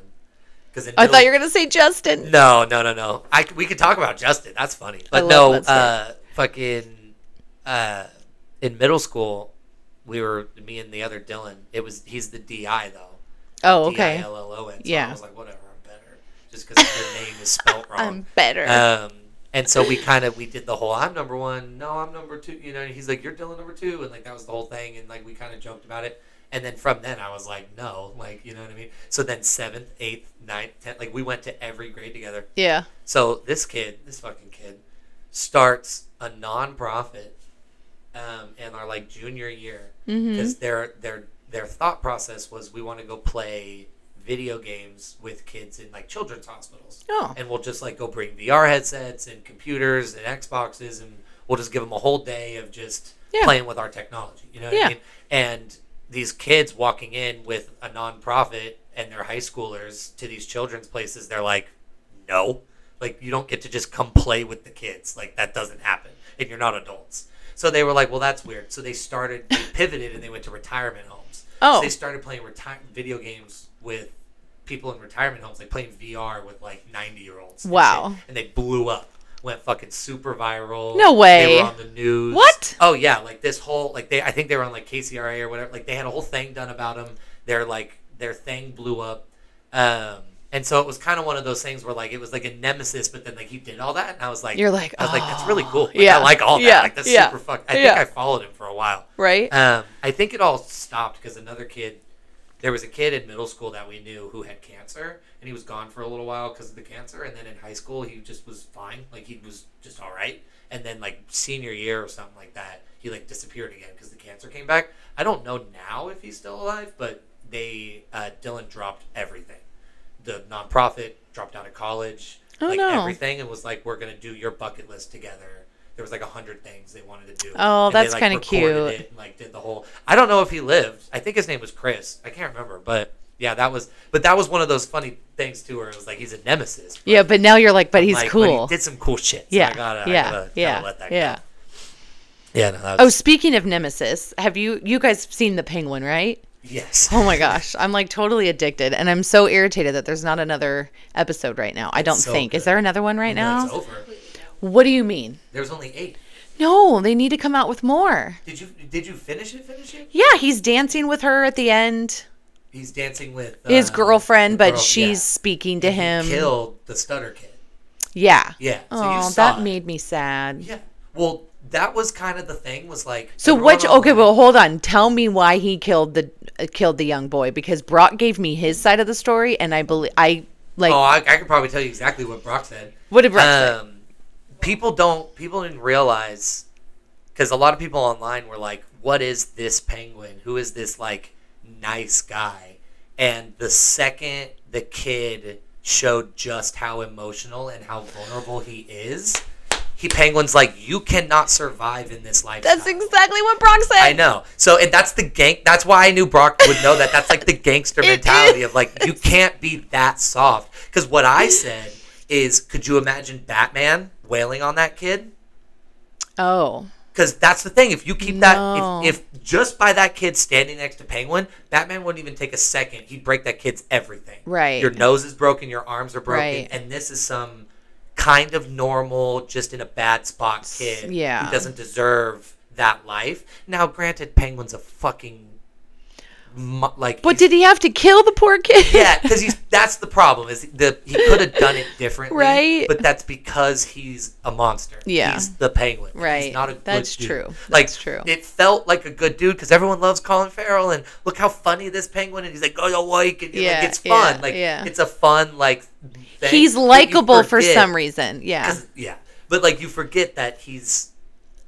Because I thought you were gonna say Justin. No. We could talk about Justin. That's funny. But love no, that fucking in middle school, me and the other Dylan. He's the DI though. Oh, okay. DILLON. So Yeah. I was like, whatever, I'm better. Just because their name is spelt wrong. I'm better. And so we did the whole I'm number one, no, I'm number two, you know, and he's like, you're Dylan number two, and like that was the whole thing, and like we kind of joked about it. And then from then I was like, no, like, you know what I mean? So then 7th, 8th, 9th, 10th, like we went to every grade together. Yeah. So this fucking kid starts a nonprofit in our like junior year because their thought process was we want to go play video games with kids in like children's hospitals. Oh. And we'll just like go bring VR headsets and computers and Xboxes, and we'll just give them a whole day of just playing with our technology. You know what I mean? And these kids walking in with a nonprofit and they're high schoolers to these children's places, they're like, no, like you don't get to just come play with the kids. Like that doesn't happen, and you're not adults. So they were like, well, that's weird. So they pivoted and they went to retirement homes. Oh. So they started playing video games with people in retirement homes, like playing VR with like 90-year-olds. Wow. And they blew up. Went fucking super viral. No way. They were on the news. What? Oh yeah, like this whole I think they were on like KCRA or whatever. Like they had a whole thing done about them. Their thing blew up. And so it was kind of one of those things where like it was like a nemesis, but then like he did all that, and I was like, that's really cool. Like, Yeah. I like all that. Yeah. Like that's Yeah. super fun. I think I followed him for a while. Right. I think it all stopped because there was a kid in middle school that we knew who had cancer, and he was gone for a little while because of the cancer. And then in high school, he just was fine. Like he was just all right. And then like senior year or something like that, he like disappeared again because the cancer came back. I don't know now if he's still alive, but Dylan dropped everything. The nonprofit, dropped out of college, everything, and was like, we're gonna do your bucket list together. There was like 100 things they wanted to do. Oh, and that's they, like, kind of recorded cute. it and, like did the whole. I don't know if he lived. I think his name was Chris. I can't remember, but Yeah, that was one of those funny things too, where it was like he's a nemesis. Yeah, but now you're like, but he's like, cool. But he did some cool shit. So Yeah, I gotta let that yeah. go. Yeah. No, Oh, speaking of nemesis, have you guys seen The Penguin, right? Yes. Oh my gosh, I'm like totally addicted, and I'm so irritated that there's not another episode right now. I don't so think. good. Is there another one right now? It's over. What do you mean? There's only 8. No, they need to come out with more. Did you finish it? Yeah, he's dancing with her at the end. He's dancing with His girlfriend, but girl, she's speaking to him. He killed the stutter kid. Yeah. Yeah. So Oh, you saw that made me sad. Yeah. Well, that was kind of the thing. Was like. So what? Okay, well, hold on. Tell me why he killed the young boy, because Brock gave me his side of the story, and I believe I could probably tell you exactly what Brock said. What did Brock say? People didn't realize, because a lot of people online were like, "What is this penguin? Who is this like nice guy?" And the second the kid showed just how emotional and how vulnerable he is, Penguin's like, you cannot survive in this lifestyle. That's exactly what Brock said. I know. So and that's the gang. That's why I knew Brock would know that. That's like the gangster mentality of like, you can't be that soft. Because what I said is, could you imagine Batman wailing on that kid? Oh. Because that's the thing. If you keep that, No. if just by that kid standing next to Penguin, Batman wouldn't even take a second. He'd break that kid's everything. Right. Your nose is broken. Your arms are broken. Right. And this is some kind of normal, just in a bad spot kid. Yeah. Who doesn't deserve that life. Now, granted, Penguin's a fucking But did he have to kill the poor kid? Yeah, because that's the problem. Is he could have done it differently, right? But that's because he's a monster. Yeah, he's the Penguin. Right, he's not a good that's dude. true. Like, that's true. It felt like a good dude because everyone loves Colin Farrell, and look how funny this Penguin. And he's like, "Oh, like," and like, it's fun. Like, it's a fun like. Thing. He's likable for some reason. Yeah. Yeah, but like you forget that he's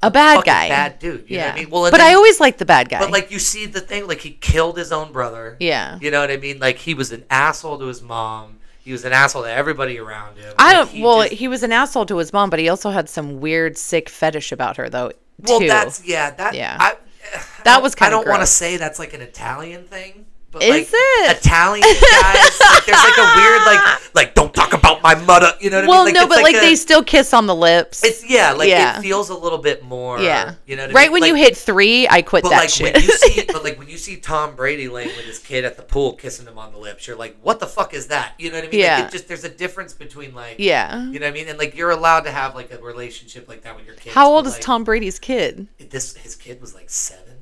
a bad guy, bad dude. You know what I mean? Well, but then, I always liked the bad guy. But like you see the thing, like he killed his own brother. Yeah, you know what I mean? Like he was an asshole to his mom. He was an asshole to everybody around him. He was an asshole to his mom, but he also had some weird, sick fetish about her, though. Well, too. That was kind of. I don't want to say that's like an Italian thing. But is like, it? Italian guys, like, there's like a weird like don't talk about my mother, you know what I mean? Well, like, no, but like they still kiss on the lips. It's it feels a little bit more. Yeah, you know what I mean? Right when you hit 3, I quit that shit. When you see Tom Brady laying with his kid at the pool, kissing him on the lips, you're like, what the fuck is that? You know what I mean? Yeah. Like, there's a difference between like, you know what I mean? And like you're allowed to have like a relationship like that with your kids. How old is Tom Brady's kid? His kid was like 7.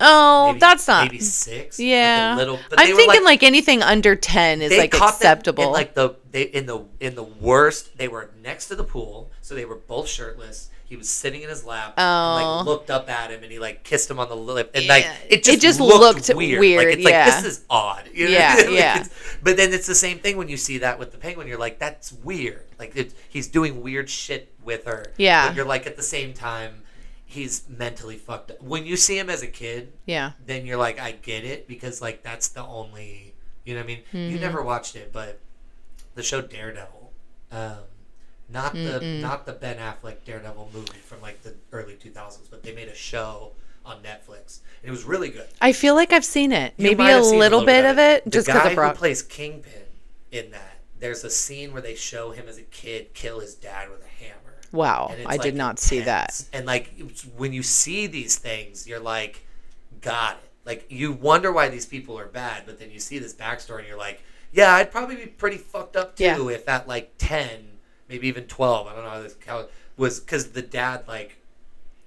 Oh, that's not maybe 6. Yeah, like I'm thinking like anything under 10 is like acceptable. In the worst, they were next to the pool, so they were both shirtless. He was sitting in his lap, and like looked up at him, and he like kissed him on the lip, and like it just looked weird. Like it's like this is odd. You know? Yeah. But then it's the same thing when you see that with the Penguin. You're like, that's weird. Like he's doing weird shit with her. Yeah. But you're like at the same time, he's mentally fucked up. When you see him as a kid, then you're like, I get it, because like that's the only, you know what I mean? Mm-hmm. You never watched it, but the show Daredevil, not the Ben Affleck Daredevil movie from like the early 2000s, but they made a show on Netflix. And it was really good. I feel like I've seen it. Maybe a little bit of it, just because of Brock. Who plays Kingpin in that, there's a scene where they show him as a kid kill his dad with a hammer. Wow, I did not see that. And like when you see these things, you're like, got it. Like you wonder why these people are bad, but then you see this backstory and you're like, yeah, I'd probably be pretty fucked up too if at like 10, maybe even 12. I don't know how it was, because the dad like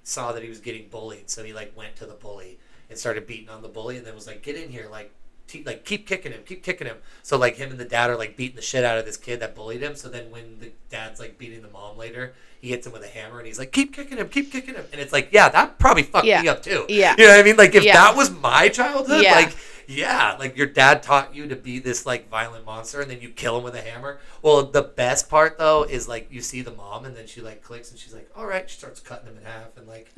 saw that he was getting bullied, so he like went to the bully and started beating on the bully, and then was like, get in here, like keep kicking him. So like him and the dad are like beating the shit out of this kid that bullied him. So then when the dad's like beating the mom later, he hits him with a hammer and he's like, keep kicking him. And it's like, yeah, that probably fucked me up too. Yeah. You know what I mean? Like if that was my childhood, yeah. like your dad taught you to be this like violent monster and then you kill him with a hammer. Well, the best part though is like you see the mom and then she like clicks and she's like, all right, she starts cutting him in half and like,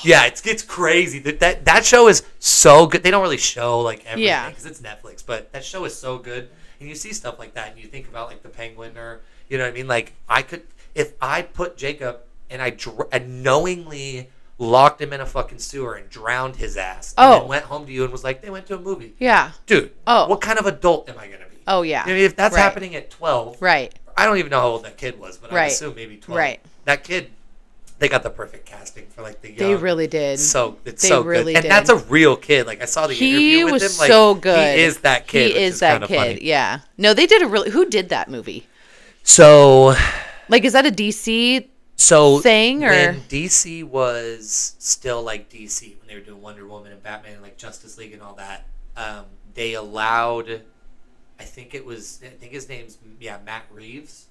yeah, it's crazy. That show is so good. They don't really show like everything because it's Netflix, but that show is so good. And you see stuff like that and you think about like the Penguin, or you know what I mean? Like if I put Jacob and I knowingly locked him in a fucking sewer and drowned his ass. Oh. And then went home to you and was like, they went to a movie. Yeah. Dude, Oh. what kind of adult am I going to be? Oh, yeah. I mean, if that's Right. happening at 12, Right. I don't even know how old that kid was, but I Right. assume maybe 12. Right. That kid, they got the perfect casting for like the young. They really did. So it's They so really good, did. and that's a real kid. Like I saw the He interview with was him. Like, so good. He is that kid. He which is that kinda kid. funny. Yeah. No, they did a really. Who did that movie? So Like, is that a DC? thing, or- when DC was still like DC when they were doing Wonder Woman and Batman and like Justice League and all that, they allowed. I think his name's Matt Reeves.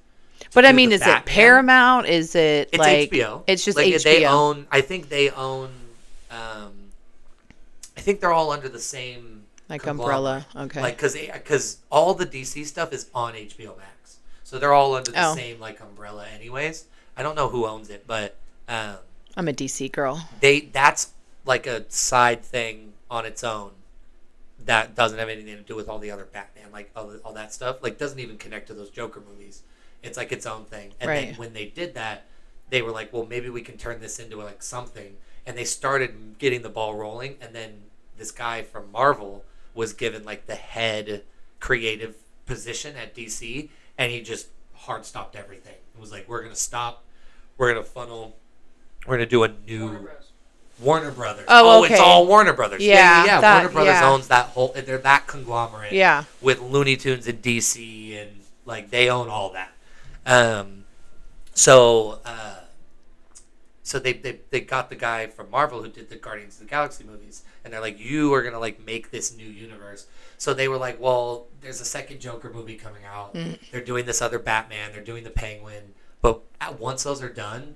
But do I mean, the is it Batman. Paramount? Is it It's like HBO. It's just like, HBO. They own. I think they own. I think they're all under the same like conglomerate. umbrella. Okay. Like because all the DC stuff is on HBO Max, so they're all under the Oh. same like umbrella. Anyways, I don't know who owns it, but I'm a DC girl. that's like a side thing on its own that doesn't have anything to do with all the other Batman, like all that stuff. Like doesn't even connect to those Joker movies. It's like its own thing. And Right. then when they did that, they were like, well, maybe we can turn this into like something. And they started getting the ball rolling. And then this guy from Marvel was given like the head creative position at DC, and he just hard stopped everything. It was like, we're gonna stop. We're gonna funnel. We're gonna do a new Warner Brothers. Oh, okay. It's all Warner Brothers. Yeah, that- Warner Brothers yeah. owns that whole. They're that conglomerate. Yeah. With Looney Tunes and DC, and like they own all that. So they got the guy from Marvel who did the Guardians of the Galaxy movies, and they're like, you are gonna like make this new universe. So they were like, well, there's a second Joker movie coming out. They're doing this other Batman. They're doing the Penguin. But once those are done,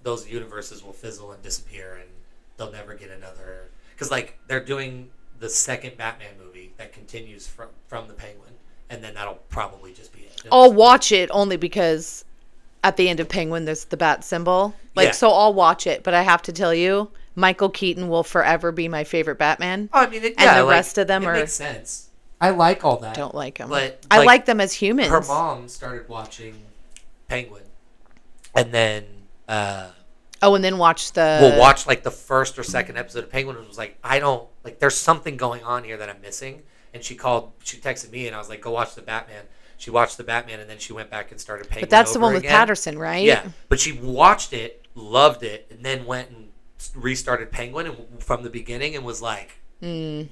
those universes will fizzle and disappear, and they'll never get another. Because like they're doing the second Batman movie that continues from the Penguin, and then that'll probably just be it. I'll watch it only because at the end of Penguin there's the bat symbol. Like, Yeah. so I'll watch it, but I have to tell you, Michael Keaton will forever be my favorite Batman. Oh, I mean, the rest of them it are- makes sense. I like all that. Don't like him. But I like them as humans. Her mom started watching Penguin, and then Oh, and then watch the. we'll watch like the first or second episode of Penguin, and was like, I don't like. There's something going on here that I'm missing. And she texted me, and I was like, go watch the Batman. She watched the Batman, and then she went back and started Penguin. But that's the over one with again. Patterson, right? Yeah, but she watched it, loved it, and then went and restarted Penguin from the beginning, and was like,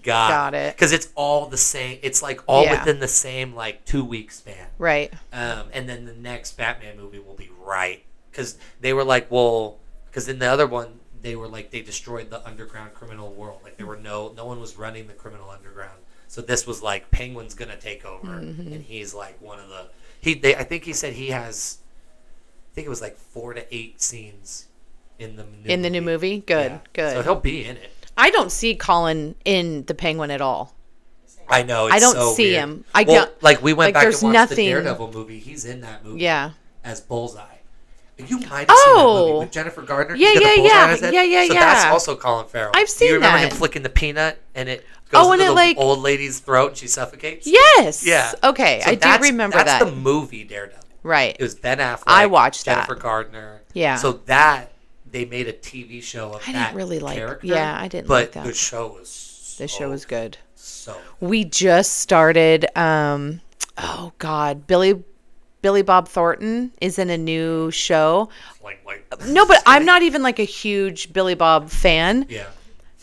Got it. because it's all the same. It's like all Yeah. within the same like 2-week span. Right. And then the next Batman movie will be right, because they were like, well, because in the other one they were like, they destroyed the underground criminal world. Like there were no one was running the criminal underground. So this was like Penguin's gonna take over, and he's like one of the I think he said he has, I think it was like 4 to 8 scenes in the new new movie? Good, good. So he'll be in it. I don't see Colin in the Penguin at all. I know. It's I don't so see weird. him. I well, don't- like we went like, back there's and watched nothing- the Daredevil movie. He's in that movie. Yeah. As Bullseye. You might have seen that movie with Jennifer Gardner. Yeah, He's got the yeah, bullseye yeah. on his head. Yeah, So yeah. that's also Colin Farrell. I've seen Do you remember that. him flicking the peanut and it goes Oh, and into it, the like- old lady's throat and she suffocates? Yes. Yeah. Okay, So I do remember that. That's the movie Daredevil. Right. It was Ben Affleck. I watched that. Jennifer Gardner. Yeah. So that they made a TV show of I that didn't really like. character. Yeah, I didn't but like that. the show was The show was good. So We just started. Oh God, Billy Bob Thornton is in a new show. like No, but I'm not even like a huge Billy Bob fan. Yeah.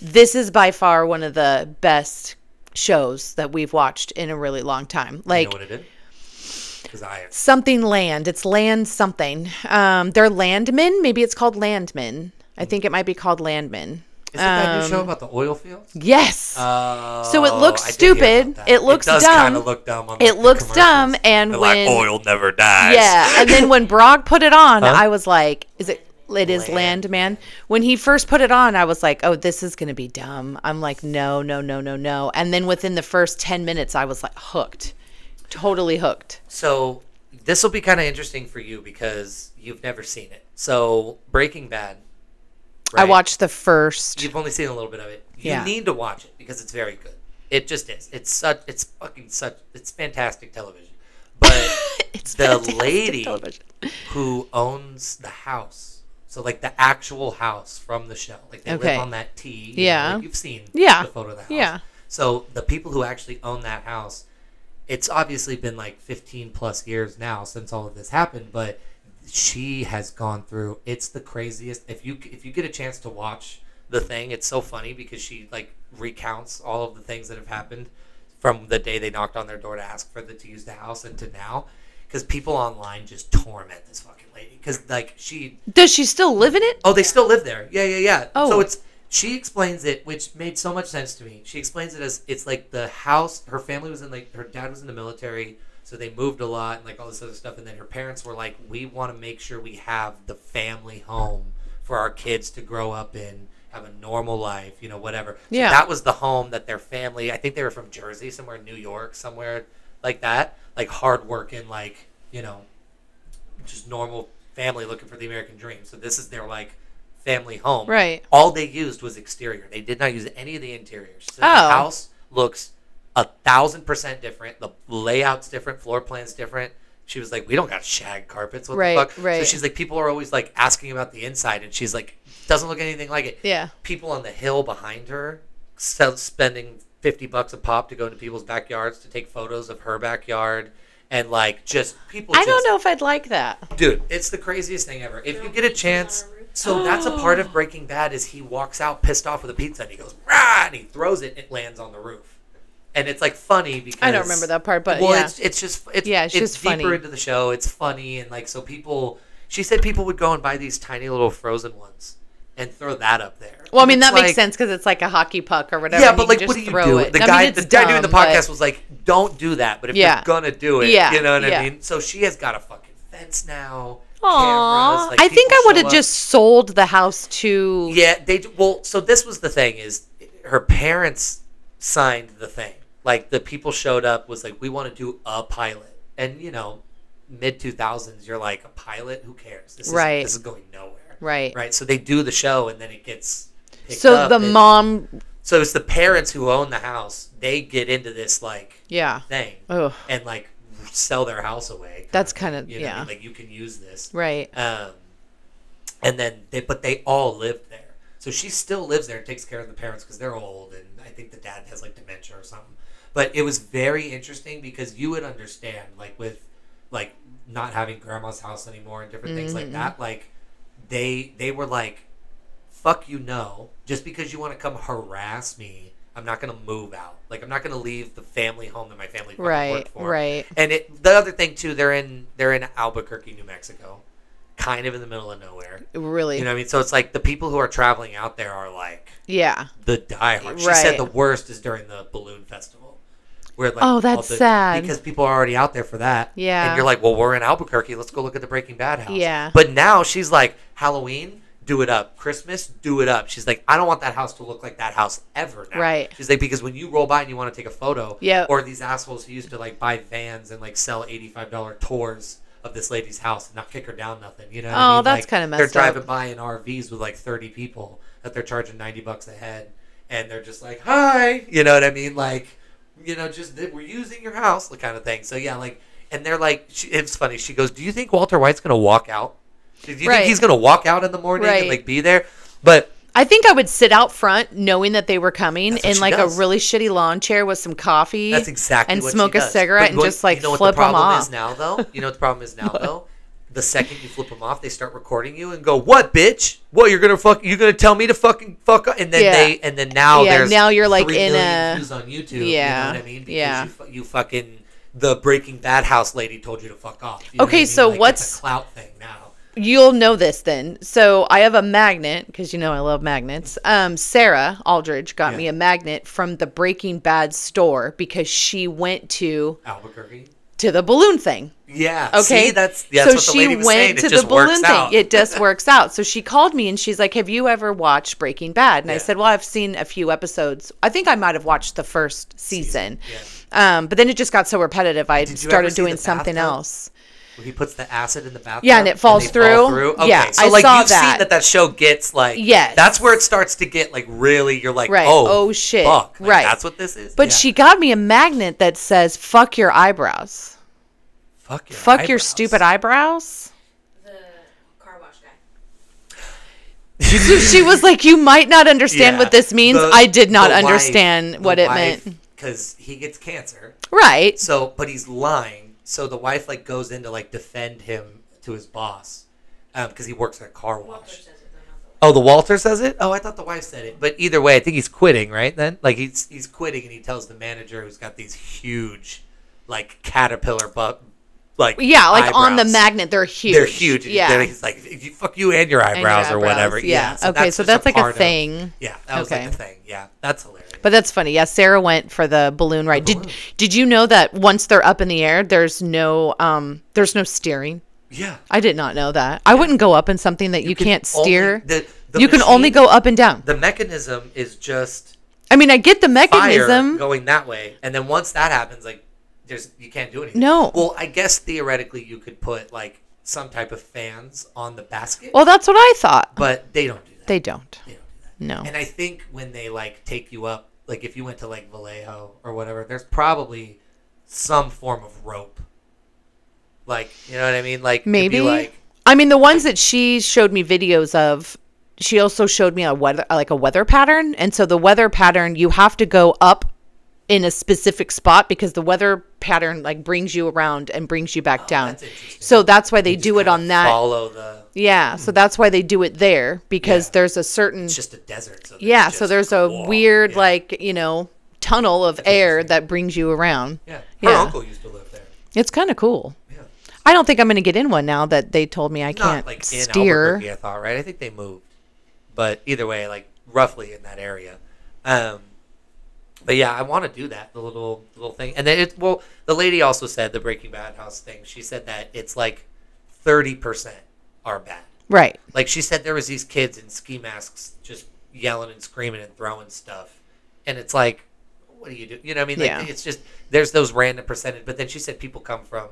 This is by far one of the best shows that we've watched in a really long time. Like, You know what it is? Because I something land. It's land something. They're landmen. Maybe it's called landmen. I think it might be called landmen. Is it that new show about the oil fields? Yes. So it looks I did hear stupid. about that. It looks does dumb. kind of look dumb. On, like, It the looks dumb, commercials. and They're when like, oil never dies. yeah, and then when Brog put it on, Huh? I was like, "Is it? It is Landman." When he first put it on, I was like, "Oh, this is gonna be dumb." I'm like, "No, no, no, no, no!" And then within the first 10 minutes, I was like, hooked, totally hooked. So this will be kind of interesting for you because you've never seen it. So Breaking Bad. I right? watched the first. You've only seen a little bit of it. You Yeah. need to watch it because it's very good. It just is. It's fantastic television. But It's the fantastic lady television. who owns the house So like the actual house from the show, like they Okay. live on that T. Yeah. Like you've seen Yeah. the photo of the house. Yeah. So the people who actually own that house, it's obviously been like 15 plus years now since all of this happened, but she has gone through, it's the craziest. If you get a chance to watch the thing, it's so funny because she like recounts all of the things that have happened from the day they knocked on their door to ask for to use the house and to now, because people online just torment this fucking lady because like Does she still live in it? oh, they still live there. Yeah. Oh. So she explains it, which made so much sense to me. She explains it as it's like the house, her family was in, like, her dad was in the military, so they moved a lot and, like, all this other stuff. And then her parents were like, we want to make sure we have the family home for our kids to grow up in, have a normal life, whatever. So Yeah. that was the home that their family, I think they were from Jersey, somewhere in New York, somewhere like that. Like, hardworking, like, just normal family looking for the American dream. So this is their, like, family home. Right. All they used was exterior. They did not use any of the interiors. So the Oh. house looks 1,000% different. The layout's different. Floor plan's different. She was like, we don't got shag carpets. What Right, the fuck? right. So she's like, people are always like asking about the inside, and she's like, doesn't look anything like it. Yeah. People on the hill behind her spending $50 a pop to go into people's backyards to take photos of her backyard. And like just people. I don't know if I'd like that. Dude, it's the craziest thing ever. If you get a chance, so that's a part of Breaking Bad is he walks out pissed off with a pizza and he goes, rah, and he throws it and it lands on the roof. And it's like funny because I don't remember that part, but well, yeah. it's just it's just deeper funny. into the show. It's funny and like so people. She said people would go and buy these tiny little frozen ones and throw that up there. Well, I And mean, it's that makes like- sense because it's like a hockey puck or whatever. Yeah, and but you like, can what just do you throw do? it. The I guy mean, it's doing the dumb, podcast but- was like, "Don't do that." But if Yeah. you're gonna do it, Yeah, you know what yeah. I mean. So she has got a fucking fence now. Aw, Cameras. Like, I think people I would show have up. just sold the house to. Yeah, well, so this was the thing is her parents signed the thing. Like the people showed up was like, we want to do a pilot. And mid 2000s, you're like, a pilot? Who cares? This is going nowhere. Right. Right. So they do the show and then it gets picked So up the and- mom. So it's the parents who own the house. They get into this like Yeah. thing Ugh. and like sell their house away. That's kind of you know what I yeah. mean? Like you can use this. Right. And then they all lived there. So she still lives there and takes care of the parents because they're old, and I think the dad has like dementia or something. But it was very interesting because you would understand, like with like not having grandma's house anymore and different things like that. Like they were like, "Fuck you, no! Just because you want to come harass me, I'm not gonna move out. Like I'm not gonna leave the family home that my family fucking worked for." Right. And the other thing too, they're in Albuquerque, New Mexico, kind of in the middle of nowhere. Really. You know what I mean? So it's like the people who are traveling out there are like Yeah. the diehard. She Right. said the worst is during the balloon festival. Where like Oh, that's sad. Because people are already out there for that. Yeah. And you're like, well, we're in Albuquerque. Let's go look at the Breaking Bad house. Yeah. But now she's like, Halloween, do it up. Christmas, do it up. She's like, I don't want that house to look like that house ever now. Right. She's like, because when you roll by and you want to take a photo, Yeah. or these assholes who used to like buy vans and like sell $85 tours of this lady's house and not kick her down nothing. You know what I Oh, mean? that's Like, kinda messed they're up. driving by in RVs with like 30 people that they're charging $90 a head. And they're just like, hi. You know what I mean? Like, just we're using your house, the kind of thing. So yeah, like, and they're like, it's funny. She goes, do you think Walter White's going to walk out? Do you Right. think he's going to walk out in the morning Right. and like be there? But I think I would sit out front knowing that they were coming That's what in she like does. a really shitty lawn chair with some coffee. that's exactly and what smoke she a does. cigarette But and just like you know what flip the them problem off. is now, though? You know what the problem is now, though? The second you flip them off, they start recording you and go, "What, bitch? What you're gonna tell me to fucking fuck up?" And then Yeah. now Yeah, there's now you're, like, 3 in million a- views on YouTube. Yeah, You know what I mean? Because yeah. you fucking the Breaking Bad house lady told you to fuck off. You know Okay, what I mean? so Like, what's- it's a clout thing now? You'll know this then. So I have a magnet because I love magnets. Sarah Aldridge got me a magnet from the Breaking Bad store because she went to Albuquerque. the balloon thing. Yeah. Okay. See, that's so what the she lady was saying. went It to just the balloon works thing. out. It just works out. So she called me and she's like, "Have you ever watched Breaking Bad?" And I Yeah. said, "Well, I've seen a few episodes. I think I might have watched the first season. Yeah. But then it just got so repetitive. I Did you ever started see doing the something bathtub? else." Where he puts the acid in the bathtub. Yeah, and it falls they fall through. Okay, Yeah, so I like saw you've that. seen that show gets like. Yes. That's where it starts to get like really. You're like, Right. oh shit. fuck. Like, right. That's what this is. But Yeah. she got me a magnet that says "fuck your eyebrows." Fuck your Fuck your eyebrows. stupid eyebrows. The car wash guy. So she was like, you might not understand what this means. I did not understand what it meant. Because he gets cancer. Right. So, but he's lying. So the wife like goes in to like defend him to his boss because he works at a car wash. Oh, the Walter says it? Oh, I thought the wife said it. But either way, I think he's quitting, right? Then, like he's quitting, and he tells the manager who's got these huge, like caterpillar like eyebrows. On the magnet, they're huge. They're huge. Yeah, he's like, fuck you and your eyebrows, or whatever. Yeah. So okay, so that's like a thing. That was like a thing. Yeah, that's hilarious. But that's funny. Yeah, Sarah went for the balloon ride. Did you know that once they're up in the air, there's no steering? Yeah. I did not know that. I wouldn't go up in something that you can't steer. The you can only go up and down. The mechanism is just I mean, I get the mechanism fire going that way, and then once that happens, like you can't do anything. No. Well, I guess theoretically you could put like some type of fans on the basket. Well, that's what I thought. But they don't do that. They don't. They don't do that. No. And I think when they like take you up, like if you went to like Vallejo or whatever, there's probably some form of rope. Like, you know what I mean? Like maybe. Like, I mean, the ones that she showed me videos of, she also showed me a weather pattern, and so the weather pattern, you have to go up in a specific spot because the weather pattern like brings you around and brings you back down. That's interesting. So that's why they do it on that. Follow the. Yeah, so that's why they do it there because there's a certain. It's just a desert. So so there's a weird tunnel of air that brings you around. Yeah, her uncle used to live there. It's kind of cool. Yeah. I don't think I'm going to get in one now that they told me I can't like steer. In Albuquerque, I thought, right? I think they moved, but either way, like roughly in that area. But yeah, I want to do that, the little thing. And then the lady also said the Breaking Bad house thing. She said that it's like 30% are bad. Right. Like she said there was these kids in ski masks just yelling and screaming and throwing stuff. And it's like, what do you do? You know what I mean? Like it's just, there's those random percentage. But then she said people come from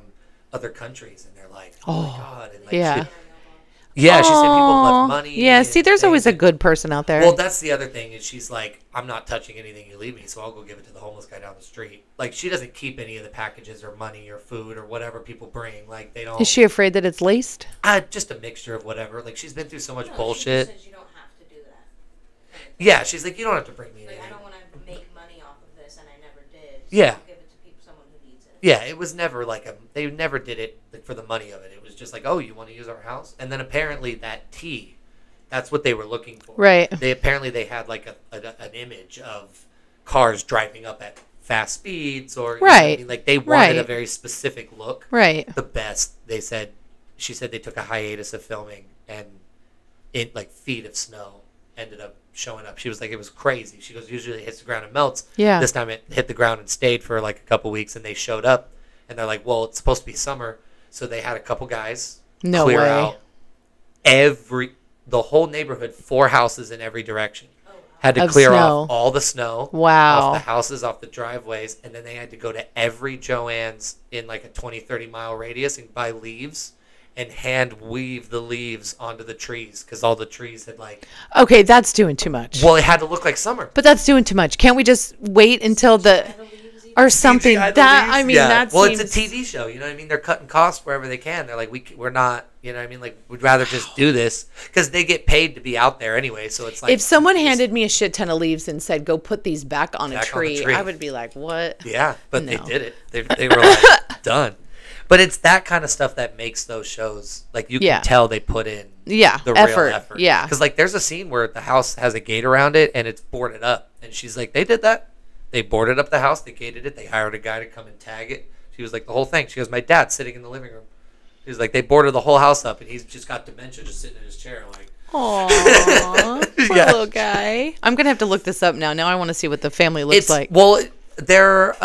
other countries and they're like, oh my God. And like, she said people left money. Yeah, see, there's always a good person out there. Well, that's the other thing is she's like, I'm not touching anything you leave me, so I'll go give it to the homeless guy down the street. Like, she doesn't keep any of the packages or money or food or whatever people bring. Like, they don't. Is she afraid that it's laced? Just a mixture of whatever. Like, she's been through so much bullshit. She says you don't have to do that. Yeah, she's like, you don't have to bring me anything. I don't want to make money off of this, and I never did. So Yeah. I'll give it to someone who needs it. Yeah, it was never like they never did it for the money of it. It was just like, oh, you want to use our house? And then apparently that tea, that's what they were looking for. Right. They had like an image of cars driving up at fast speeds or you know what I mean? Like they wanted a very specific look. Right. The best, she said they took a hiatus of filming and it like feet of snow ended up showing up. She was like, it was crazy. She goes, usually it hits the ground and melts. Yeah. This time it hit the ground and stayed for like a couple weeks and they showed up and they're like, well, it's supposed to be summer. So they had a couple guys clear out the whole neighborhood, 4 houses in every direction. Had to clear off all the snow. Wow. Off the houses, off the driveways. And then they had to go to every Joann's in like a 20, 30 mile radius and buy leaves and hand weave the leaves onto the trees because all the trees had like. Okay, that's doing too much. Well, it had to look like summer. But that's doing too much. Can't we just wait until or something that well, seems... it's a TV show, you know what I mean? They're cutting costs wherever they can. They're like, we're not, you know what I mean? Like, we'd rather just do this because they get paid to be out there anyway. So it's like, if someone handed me a shit ton of leaves and said, "Go put these back on a tree," I would be like, "What?" Yeah, but they did it. They were like done. But it's that kind of stuff that makes those shows like you can tell they put in the real effort. Yeah, because like there's a scene where the house has a gate around it and it's boarded up, and she's like, they did that. They boarded up the house. They gated it. They hired a guy to come and tag it. She was like, the whole thing. She goes, my dad's sitting in the living room. He was like, they boarded the whole house up, and he's just got dementia, just sitting in his chair, like. Aww, poor little guy. I'm gonna have to look this up now. Now I want to see what the family looks like. Well, they're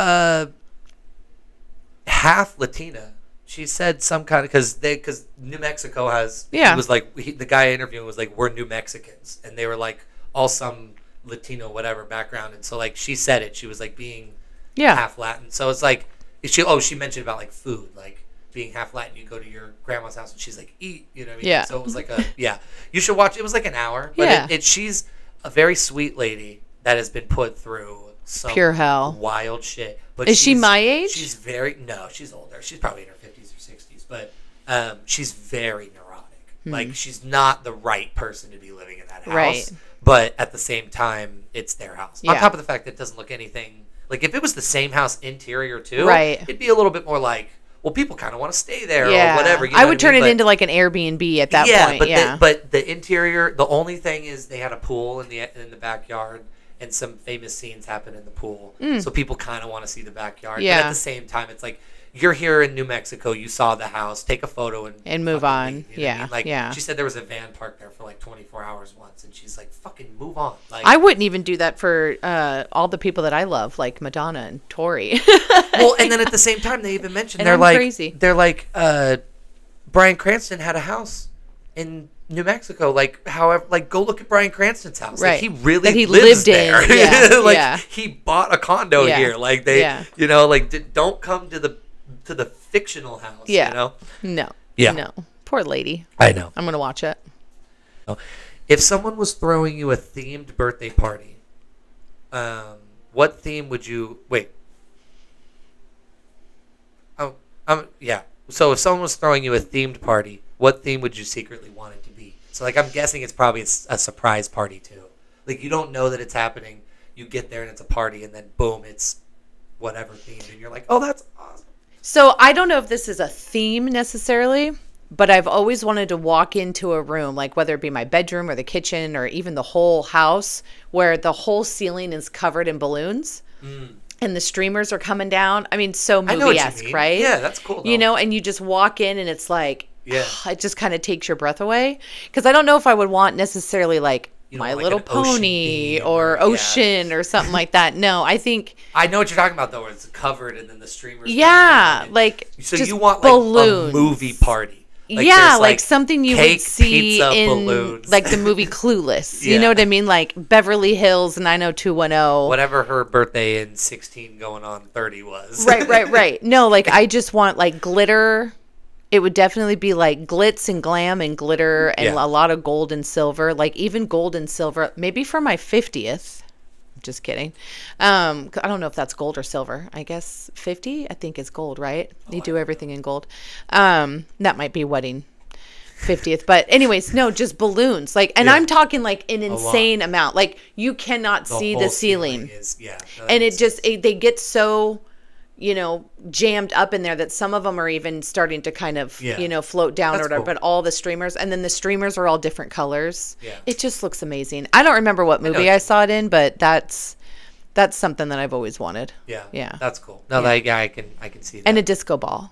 half Latina. She said some kind of because New Mexico has. He was like the guy interviewing was like, we're New Mexicans, and they were like all some Latino whatever background, and so like she said it, she was like being half Latin, so it's like she mentioned about like food, like being half Latin, you go to your grandma's house and she's like, eat, you know what I mean? So it was like you should watch. It was like an hour, but she's a very sweet lady that has been put through some pure hell, wild shit. But is she my age? She's older. She's probably in her 50s or 60s, but she's very neurotic. Like, she's not the right person to be living in that house. Right. But at the same time, it's their house. On Yeah. top of the fact that it doesn't look anything... Like, if it was the same house interior, too, Right. it'd be a little bit more like, well, people kind of want to stay there Yeah. or whatever. You know I what would turn mean? it But- into like an Airbnb at that point. but Yeah. but the interior, the only thing is they had a pool in the backyard, and some famous scenes happen in the pool. So people kind of want to see the backyard. But Yeah. at the same time, it's like, you're here in New Mexico, you saw the house, take a photo and move fucking on. leave, you know what I Yeah, mean? Like, yeah. she said there was a van parked there for like 24 hours once, and she's like, fucking move on. Like, I wouldn't even do that for all the people that I love, like Madonna and Tori. well, and then at the same time, they even mentioned And they're I'm like, crazy. Bryan Cranston had a house in New Mexico. Like, however, like, go look at Bryan Cranston's house. Right. Like, he really That he lives lived in. there. Yeah, like, yeah. he bought a condo Yeah. here. Like, they, Yeah. you know, like, don't come to the fictional house. Yeah. You know. No. Yeah. No. Poor lady. I know. I'm gonna watch it. If someone was throwing you a themed birthday party, what theme would you wait? Oh, yeah. So if someone was throwing you a themed party, what theme would you secretly want it to be? So, like, I'm guessing it's probably a surprise party too. Like, you don't know that it's happening. You get there and it's a party, and then boom, it's whatever themed, and you're like, oh, that's awesome. So I don't know if this is a theme necessarily, but I've always wanted to walk into a room, like whether it be my bedroom or the kitchen or even the whole house, where the whole ceiling is covered in balloons and the streamers are coming down. I mean, so I know what you movie-esque, mean. right? Yeah, that's cool. You though. know, and you just walk in and it's like, Yeah. it just kind of takes your breath away. Because I don't know if I would want necessarily like You don't My want, Little like, an ocean Pony theme or yeah. Ocean or something like that. No, I think, I know what you're talking about though, where it's covered and then the streamers. coming yeah, down and- like So just you want like balloons. a movie party? Like, yeah, there's, like something you cake, would see pizza, in balloons. like the movie Clueless. You Yeah. know what I mean? Like Beverly Hills 90210. whatever her birthday in 16 going on 30 was. Right. No, like I just want like glitter. It would definitely be like glitz and glam and glitter and Yeah. a lot of gold and silver. Like even gold and silver, maybe for my 50th. Just kidding. I don't know if that's gold or silver. I guess 50, I think is gold, right? You do everything in gold. That might be wedding 50th. But anyways, no, just balloons. Like, and Yeah. I'm talking like an lot. insane amount. Like you cannot see whole the ceiling. is, yeah. No, that And makes it just, they get so, jammed up in there that some of them are even starting to kind of, Yeah. float down That's or whatever. cool. But all the streamers, and then the streamers are all different colors. Yeah. It just looks amazing. I don't remember what movie what I you saw it in, but that's something that I've always wanted. Yeah. Yeah. That's cool. No, I can see that. And a disco ball.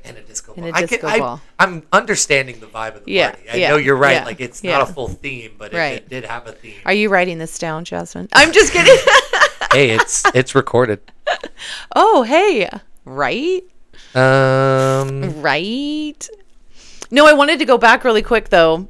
And a disco And ball. a disco ball. I'm understanding the vibe of the Yeah, party. I yeah, know you're right. yeah, Like it's yeah. not a full theme, but Right. it did have a theme. Are you writing this down, Jasmine? I'm just kidding. Hey, it's recorded. Oh, hey. Right? Right. No, I wanted to go back really quick though.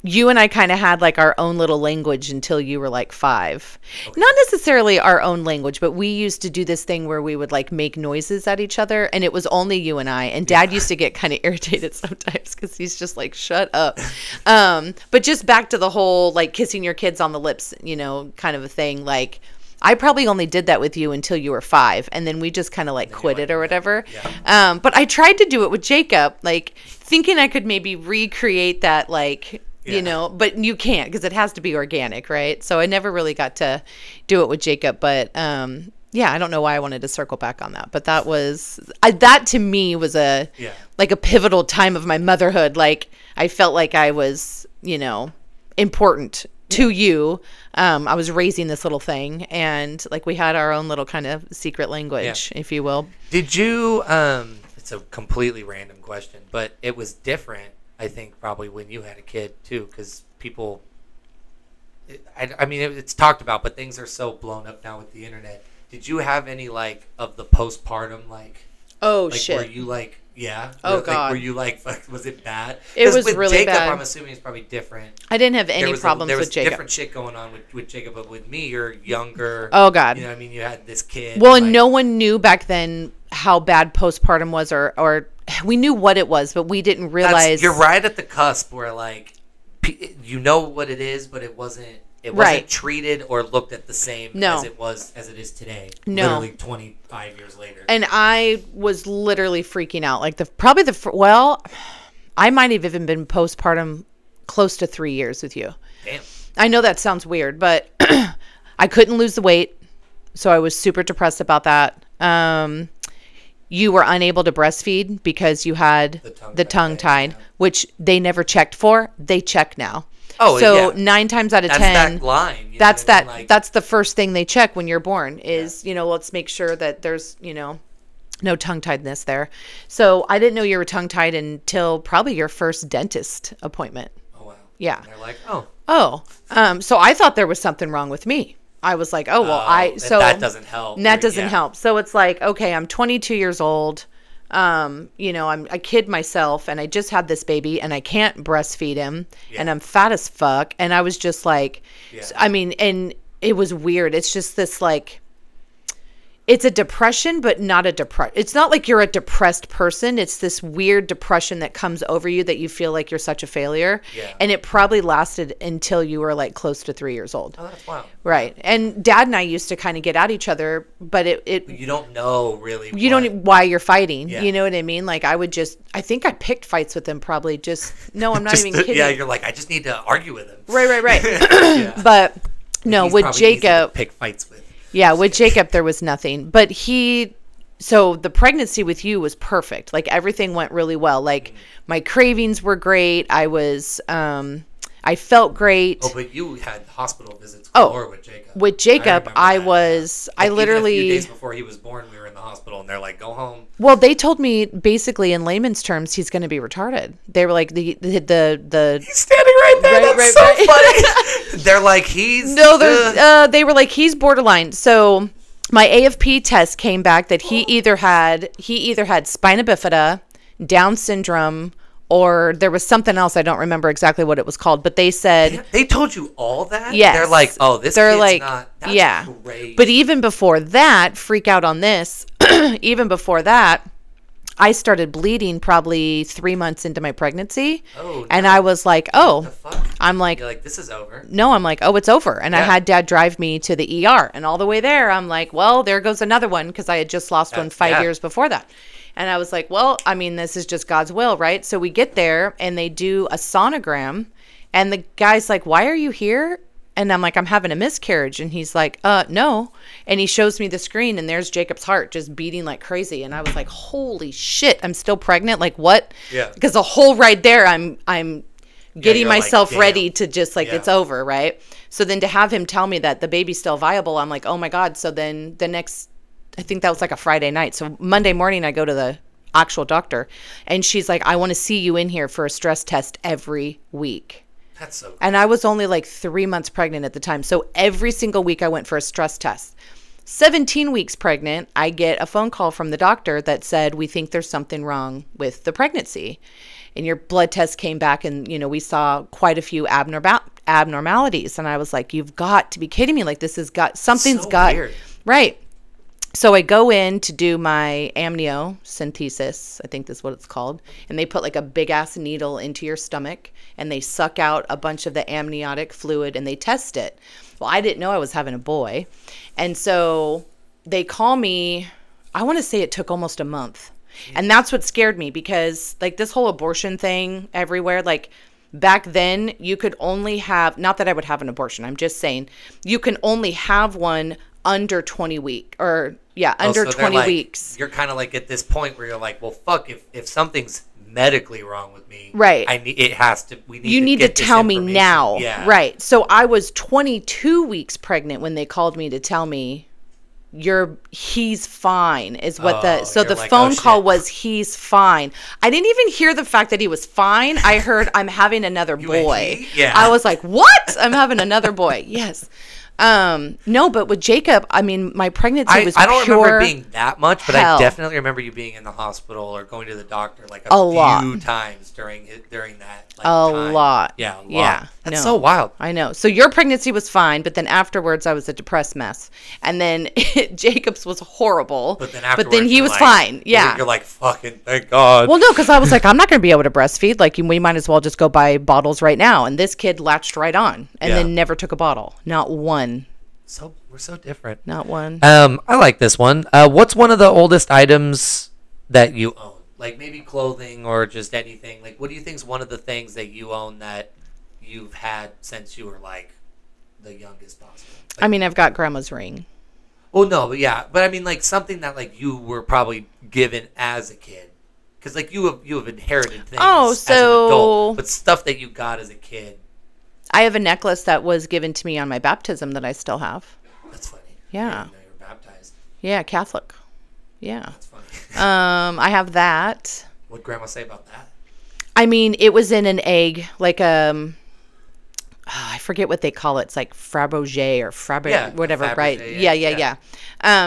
You and I kind of had like our own little language until you were like 5. Okay. Not necessarily our own language, but we used to do this thing where we would like make noises at each other, and it was only you and I. And Dad used to get kind of irritated sometimes because he's just like, "Shut up." But just back to the whole like kissing your kids on the lips, kind of a thing. Like I probably only did that with you until you were 5, and then we just kind of like quit it or whatever. Yeah. But I tried to do it with Jacob, like thinking I could maybe recreate that, like, but you can't because it has to be organic, right? So I never really got to do it with Jacob. But I don't know why I wanted to circle back on that. But that was, that to me was like a pivotal time of my motherhood. Like I felt like I was, important to you. I was raising this little thing, and like we had our own little kind of secret language, if you will. Did you? It's a completely random question, but it was different. I think probably when you had a kid too, because people. I mean, it's talked about, but things are so blown up now with the internet. Did you have any like of the postpartum like? Oh like, shit! Were you like yeah? Oh, like, God. Were you like was it bad? It 'Cause was with really Jacob, bad. I'm assuming it's probably different. I didn't have any problems there was with Jacob. different shit going on with Jacob, but with me, you're younger. Oh God! You know what I mean? You had this kid. Well, and, and no one knew back then how bad postpartum was, or we knew what it was, but we didn't realize. You're right at the cusp where like you know what it is, but it wasn't Right. treated or looked at the same No. as it is today. No. Literally 25 years later. And I was literally freaking out. Like I might have even been postpartum close to 3 years with you. Damn. I know that sounds weird, but I couldn't lose the weight. So I was super depressed about that. You were unable to breastfeed because you had the tongue tied, which they never checked for. They check now. Oh, so yeah. 9 times out of That's 10, that line. that's know, that. like, That's the first thing they check when you're born is, let's make sure that there's, no tongue tiedness there. So I didn't know you were tongue tied until probably your first dentist appointment. oh, wow. Yeah. And they're like, oh. Oh, so I thought there was something wrong with me. I was like, oh, well, that doesn't help. And that doesn't help. So it's like, okay, I'm 22 years old. I kid myself and I just had this baby and I can't breastfeed him and I'm fat as fuck. And I was just like, and it was weird. It's just this like, it's a depression, but not a depression. It's not like you're a depressed person. It's this weird depression that comes over you that you feel like you're such a failure. Yeah. And it probably lasted until you were like close to 3 years old. Oh, that's wild. Right. And Dad and I used to kind of get at each other, but you don't know really. You don't know why you're fighting. Yeah. You know what I mean? Like I think I picked fights with him probably just, no, I'm not even kidding. Yeah, you're like, I just need to argue with him. Right. Yeah. But no, He's with probably easy to Jacob, pick fights with. yeah, with Jacob, there was nothing. But so the pregnancy with you was perfect. Like everything went really well. Like my cravings were great. I felt great. Oh, but you had hospital visits galore with Jacob. With Jacob, I remember was, that. I literally. Even a few days before he was born, we were in the hospital, and they're like, "Go home." Well, they told me basically in layman's terms, he's going to be retarded. They were like the He's standing right there. That's so funny. They're like, he's they were like he's borderline. So my AFP test came back that he either had spina bifida, Down syndrome, or there was something else. I don't remember exactly what it was called, but they said they told you all that. Yes, they're like, oh, this they're kid's like, not. That's yeah, great. But even before that, freak out on this. Even before that, I started bleeding probably 3 months into my pregnancy, and I was like, oh, what the fuck? I'm like, you're like, this is over. No, I'm like, oh, it's over. And I had Dad drive me to the ER. And all the way there, I'm like, well, there goes another one because I had just lost one 5 years before that. And I was like, well, I mean, this is just God's will, right? So we get there and they do a sonogram. And the guy's like, why are you here? And I'm like, I'm having a miscarriage. And he's like, no. And he shows me the screen and there's Jacob's heart just beating like crazy. And I was like, holy shit, I'm still pregnant. Like what? Yeah. Because the whole right there, I'm getting myself like, ready to just like, it's over, right? So then to have him tell me that the baby's still viable, I'm like, oh my God. So then the next, I think that was like a Friday night. So Monday morning, I go to the actual doctor and she's like, I want to see you in here for a stress test every week. That's so cool. And I was only like 3 months pregnant at the time. So every single week I went for a stress test. 17 weeks pregnant, I get a phone call from the doctor that said, we think there's something wrong with the pregnancy. And your blood test came back and, we saw quite a few abnormalities. And I was like, you've got to be kidding me. Like this has got, something's got, weird. Right. So I go in to do my amniocentesis, I think that's what it's called. And they put like a big ass needle into your stomach and they suck out a bunch of the amniotic fluid and they test it. Well, I didn't know I was having a boy. And so they call me, I want to say it took almost a month. And that's what scared me because like this whole abortion thing everywhere, like back then you could only have, not that I would have an abortion, I'm just saying you can only have one under 20 weeks under so 20 like, weeks. You're kind of like at this point where you're like, well, fuck, if something's medically wrong with me, right? You need to tell me now, yeah. Right? So I was 22 weeks pregnant when they called me to tell me he's fine is what the like, phone call shit. was. He's fine. I didn't even hear the fact that he was fine. I heard I'm having another boy. Yeah. I was like, what? I'm having another boy. Yes. No, but with Jacob, I mean, my pregnancy was I don't pure remember being that much, but hell. I definitely remember you being in the hospital or going to the doctor like a few times during that time. Lot. Yeah, a lot. Yeah. That's so wild. I know. So your pregnancy was fine, but then afterwards I was a depressed mess. And then Jacob's was horrible. But then he was fine. Yeah. You're like, fucking thank God. Well, no, because I was like, I'm not going to be able to breastfeed. Like, we might as well just go buy bottles right now. And this kid latched right on and then never took a bottle. Not one. So we're so different. Not one. I like this one. What's one of the oldest items that you own? Like maybe clothing or just anything. Like, what do you think is one of the things that you own that you've had since you were like the youngest possible? Like, I mean, I've got grandma's ring. oh no, but yeah, but I mean like something that like you were probably given as a kid, because like you have inherited things as an adult, but stuff that you got as a kid. I have a necklace that was given to me on my baptism that I still have. That's funny. Yeah. I didn't know you were baptized. Yeah, Catholic. Yeah. That's funny. I have that. What'd Grandma say about that? I mean, it was in an egg, like I forget what they call it. It's like Fabergé or whatever, Fabergé, right? yeah, Yeah.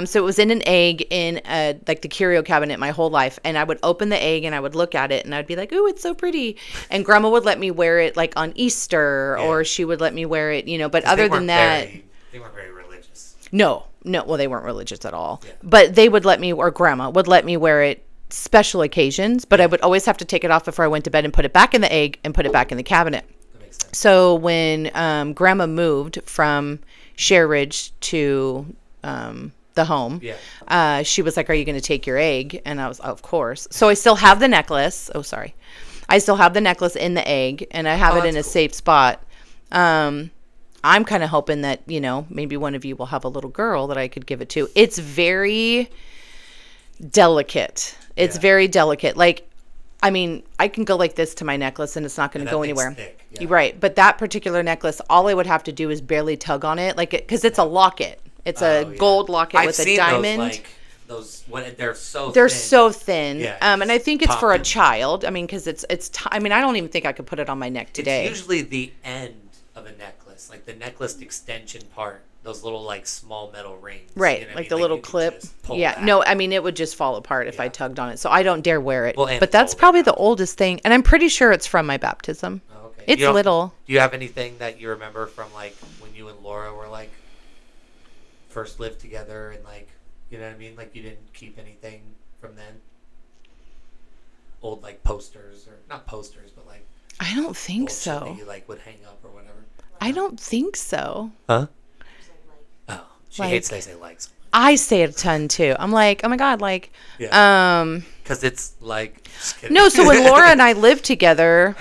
So it was in an egg in like the curio cabinet my whole life, and I would open the egg and I would look at it and I'd be like, "Ooh, it's so pretty." And Grandma would let me wear it like on Easter, or she would let me wear it, But other than that, they weren't very religious. no. Well, they weren't religious at all. Yeah. But they would let me, or Grandma would let me wear it special occasions. But I would always have to take it off before I went to bed and put it back in the egg and put it back in the cabinet. So when Grandma moved from Share Ridge to the home, she was like, "Are you going to take your egg?" And I was, "Of course." So I still have the necklace. Oh, sorry. I still have the necklace in the egg, and I have it in a safe spot. I'm kind of hoping that, maybe one of you will have a little girl that I could give it to. It's very delicate. It's very delicate. Like, I mean, I can go like this to my necklace and it's not going to go anywhere. Thick, You're right. But that particular necklace, all I would have to do is barely tug on it, like because it's a locket. It's a gold locket with a diamond. Those when they're so thin. Yeah, and I think it's for a child. I mean, because I mean, I don't even think I could put it on my neck today. It's usually the end of a necklace, like the necklace extension part. Those little like small metal rings, right? Like the little clip. Yeah, no, I mean it would just fall apart if I tugged on it. So I don't dare wear it. But that's probably the oldest thing, and I'm pretty sure it's from my baptism. Oh, okay. It's little. Do you have anything that you remember from like when you and Laura were like first lived together, and like you know what I mean? Like you didn't keep anything from then? Old like posters or not posters, but like I don't think so. That you like would hang up or whatever. I don't think so. Huh? Oh, she hates they say like. I say it a ton too. I'm like, oh my god, like, because it's like. No, so when Laura and I lived together,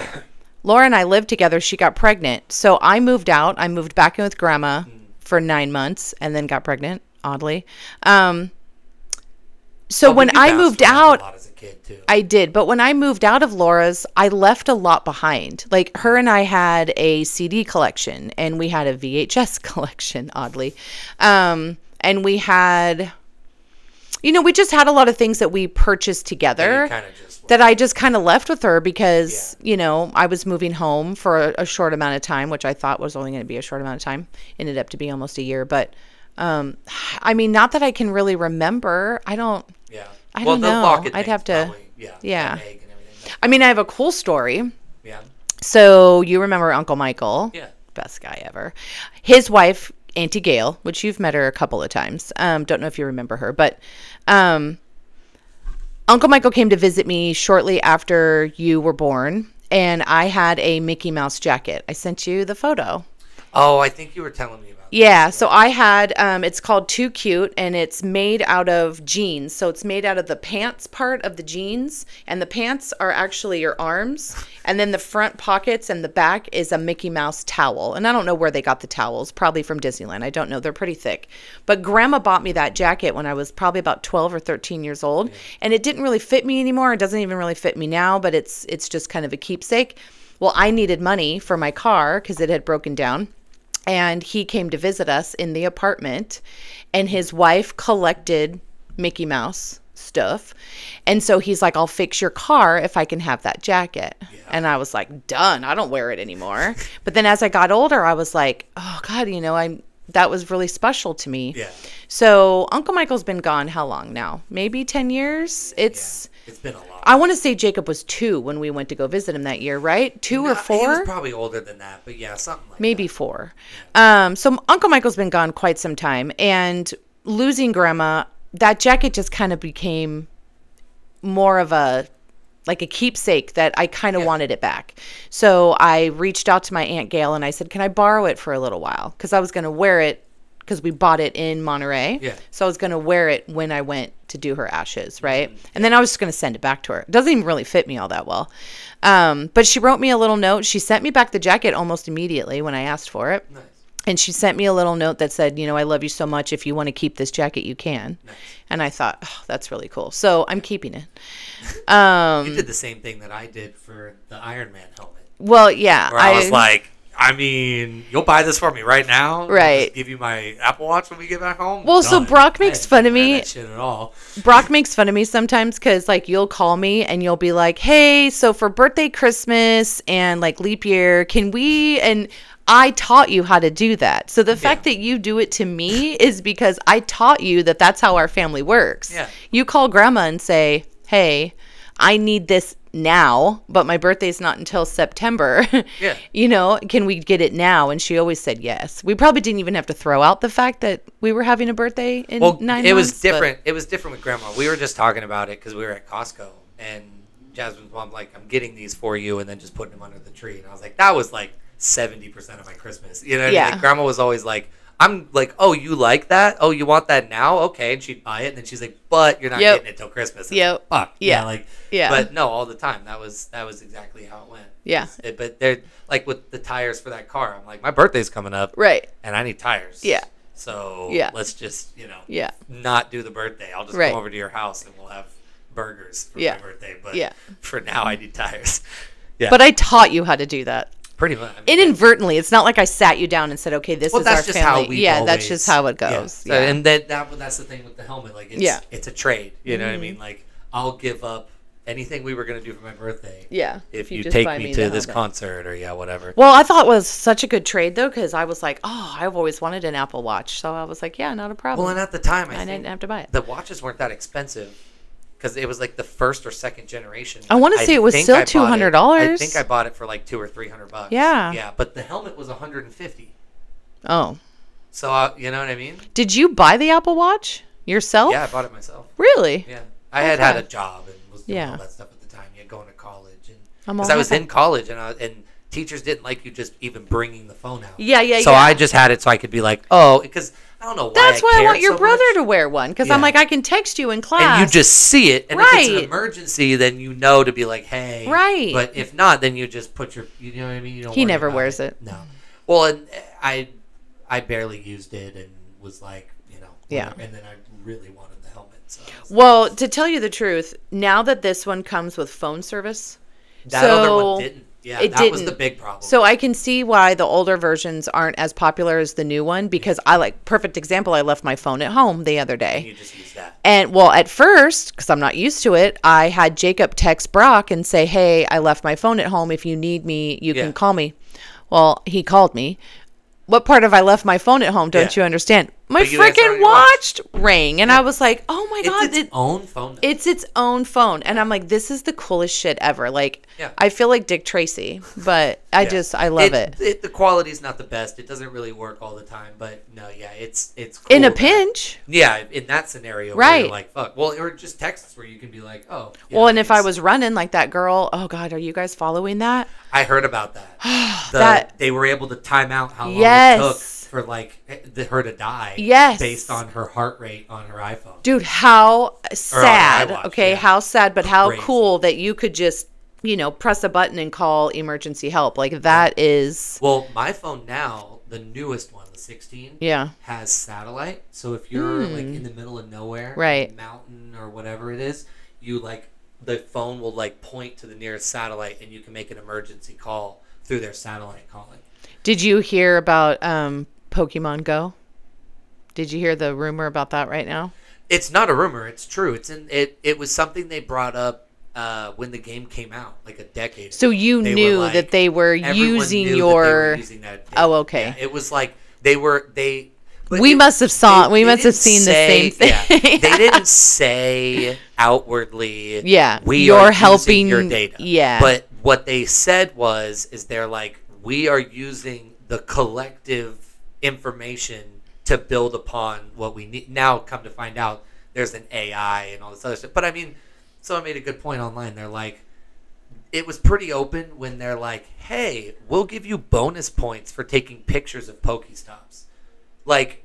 she got pregnant. So I moved out. I moved back in with Grandma for 9 months, and then got pregnant. Oddly, so when I moved out, a lot as a kid too. I did. But when I moved out of Laura's, I left a lot behind. Like her and I had a CD collection, and we had a VHS collection. Oddly, and we had, we just had a lot of things that we purchased together that I just kind of left with her because, I was moving home for a short amount of time, which I thought was only going to be a short amount of time. Ended up to be almost a year. But, I mean, not that I can really remember. I don't know. I'd have to. Probably, yeah. Egg and everything. I mean, I have a cool story. Yeah. So you remember Uncle Michael? Yeah. Best guy ever. His wife, Auntie Gail, which you've met her a couple of times. Don't know if you remember her, but Uncle Michael came to visit me shortly after you were born, and I had a Mickey Mouse jacket. I sent you the photo. Oh, I think you were telling me about that. Yeah, so I had, it's called Too Cute, and it's made out of jeans. So it's made out of the pants part of the jeans, and the pants are actually your arms, and then the front pockets and the back is a Mickey Mouse towel. And I don't know where they got the towels, probably from Disneyland. I don't know. They're pretty thick. But Grandma bought me that jacket when I was probably about 12 or 13 years old, and it didn't really fit me anymore. It doesn't even really fit me now, but it's just kind of a keepsake. Well, I needed money for my car because it had broken down. And he came to visit us in the apartment, and his wife collected Mickey Mouse stuff. And so he's like, I'll fix your car if I can have that jacket. Yeah. And I was like, done. I don't wear it anymore. But then as I got older, I was like, oh God, that was really special to me. Yeah. So Uncle Michael's been gone how long now? Maybe 10 years? It's been a lot. I want to say Jacob was 2 when we went to go visit him that year, right? 2 or 4? He was probably older than that, but yeah, something like maybe that. 4. Yeah. So Uncle Michael's been gone quite some time, and losing Grandma, that jacket just kind of became more of a keepsake that I kind of wanted it back. So I reached out to my Aunt Gail and I said, can I borrow it for a little while? Because I was going to wear it because we bought it in Monterey. Yeah. So I was going to wear it when I went to do her ashes, right? And then I was just going to send it back to her. It doesn't even really fit me all that well. But she wrote me a little note. She sent me back the jacket almost immediately when I asked for it. Nice. And she sent me a little note that said, you know, I love you so much. If you want to keep this jacket, you can. Nice. And I thought, oh, that's really cool. So I'm keeping it. You did the same thing that I did for the Iron Man helmet. Well, yeah. Where I was like, I mean, you'll buy this for me right now? Right. I'll just give you my Apple Watch when we get back home? Well, so Done. Brock makes fun of me. That shit at all. Brock makes fun of me sometimes because, like, you'll call me and you'll be like, hey, so for birthday, Christmas, and, like, leap year, can we... And I taught you how to do that. So the fact that you do it to me is because I taught you that that's how our family works. Yeah. You call grandma and say, hey, I need this now, but my birthday's not until September. Yeah. You know, can we get it now? And she always said yes. We probably didn't even have to throw out the fact that we were having a birthday in 9 months. It was different. It was different with Grandma. We were just talking about it because we were at Costco, and Jasmine's mom like, I'm getting these for you, and then just putting them under the tree. And I was like, that was like 70% of my Christmas. You know what I mean? Like, Grandma was always like, I'm like, oh, you like that? Oh, you want that now? Okay. And she'd buy it. And then she's like, but you're not getting it till Christmas. And Yep. Fuck. Yeah. Like, yeah. But no, all the time. That was exactly how it went. Yeah. But they're like with the tires for that car. I'm like, my birthday's coming up. Right. And I need tires. Yeah. So Yeah. let's just, Yeah. not do the birthday. I'll just come over to your house and we'll have burgers for my birthday. But for now, I need tires. Yeah. But I taught you how to do that. Pretty much. I mean, Inadvertently. It's not like I sat you down and said, okay, this is our just family. How we yeah, always, that's just how it yeah. goes. So, and that's the thing with the helmet. Like, it's a trade. You know what I mean? Like, I'll give up anything we were going to do for my birthday. Yeah. If you just take buy me to this helmet. concert or whatever. Well, I thought it was such a good trade, though, because I was like, oh, I've always wanted an Apple Watch. So I was like, yeah, not a problem. Well, and at the time, I didn't have to buy it. The watches weren't that expensive. Because it was like the first or second generation. I want to say it was still $200. I think I bought it for like $200 or $300. Yeah. Yeah, but the helmet was $150. Oh. So you know what I mean? Did you buy the Apple Watch yourself? Yeah, I bought it myself. Really? Yeah, I had a job and was doing all that stuff at the time. Yeah, going to college and because I was in college and teachers didn't like you just even bringing the phone out. Yeah. So I just had it so I could be like, oh, because I don't know why. That's why I want your brother much. to wear one because I'm like, I can text you in class. And you just see it. And if it's an Right. emergency, then you know to be like, hey. Right. But if not, then you just put your, you know what I mean? You don't He worry never about wears it. No. Well, and I barely used it and was like, Yeah. And then I really wanted the helmet. So Well, to tell you the truth, now that this one comes with phone service, that other one didn't. Yeah, that was the big problem. So I can see why the older versions aren't as popular as the new one because perfect example, I left my phone at home the other day. And you just use that. And well, at first, because I'm not used to it, I had Jacob text Brock and say, hey, I left my phone at home. If you need me, you can call me. Well, he called me. What part of I left my phone at home don't you understand? My freaking watch rang. And I was like, oh my God. It's its own phone. It's its own phone. And I'm like, this is the coolest shit ever. Like, I feel like Dick Tracy, but I love it. The quality's not the best. It doesn't really work all the time. But no, it's cool. In a pinch. Yeah, in that scenario. Where you're like, fuck. Well, or just texts where you can be like, oh. Well, and if I was running like that girl, oh God, are you guys following that? I heard about that. They were able to time out how long it took for like her to die. Yes. Based on her heart rate on her iPhone. Dude, how sad. iWatch, okay, how sad, but how cool that you could just, press a button and call emergency help. Like that is. Well, my phone now, the newest one, the 16, has satellite. So if you're like in the middle of nowhere, right, mountain or whatever it is, you like the phone will like point to the nearest satellite and you can make an emergency call through their satellite calling. Did you hear about Pokemon Go? Did you hear the rumor about that right now? It's not a rumor. It's true. It was something they brought up when the game came out, like a decade ago. So you knew that they were using your. That oh, okay. Yeah, it was like they. We must have seen the same thing. Yeah, they didn't say outwardly. Yeah, we you're are helping using your data. Yeah, but what they said is they're like, we are using the collective information to build upon what we need. Now, come to find out, there's an AI and all this other stuff. But I mean, someone made a good point online. They're like, it was pretty open when they're like, hey, we'll give you bonus points for taking pictures of Pokestops. Like,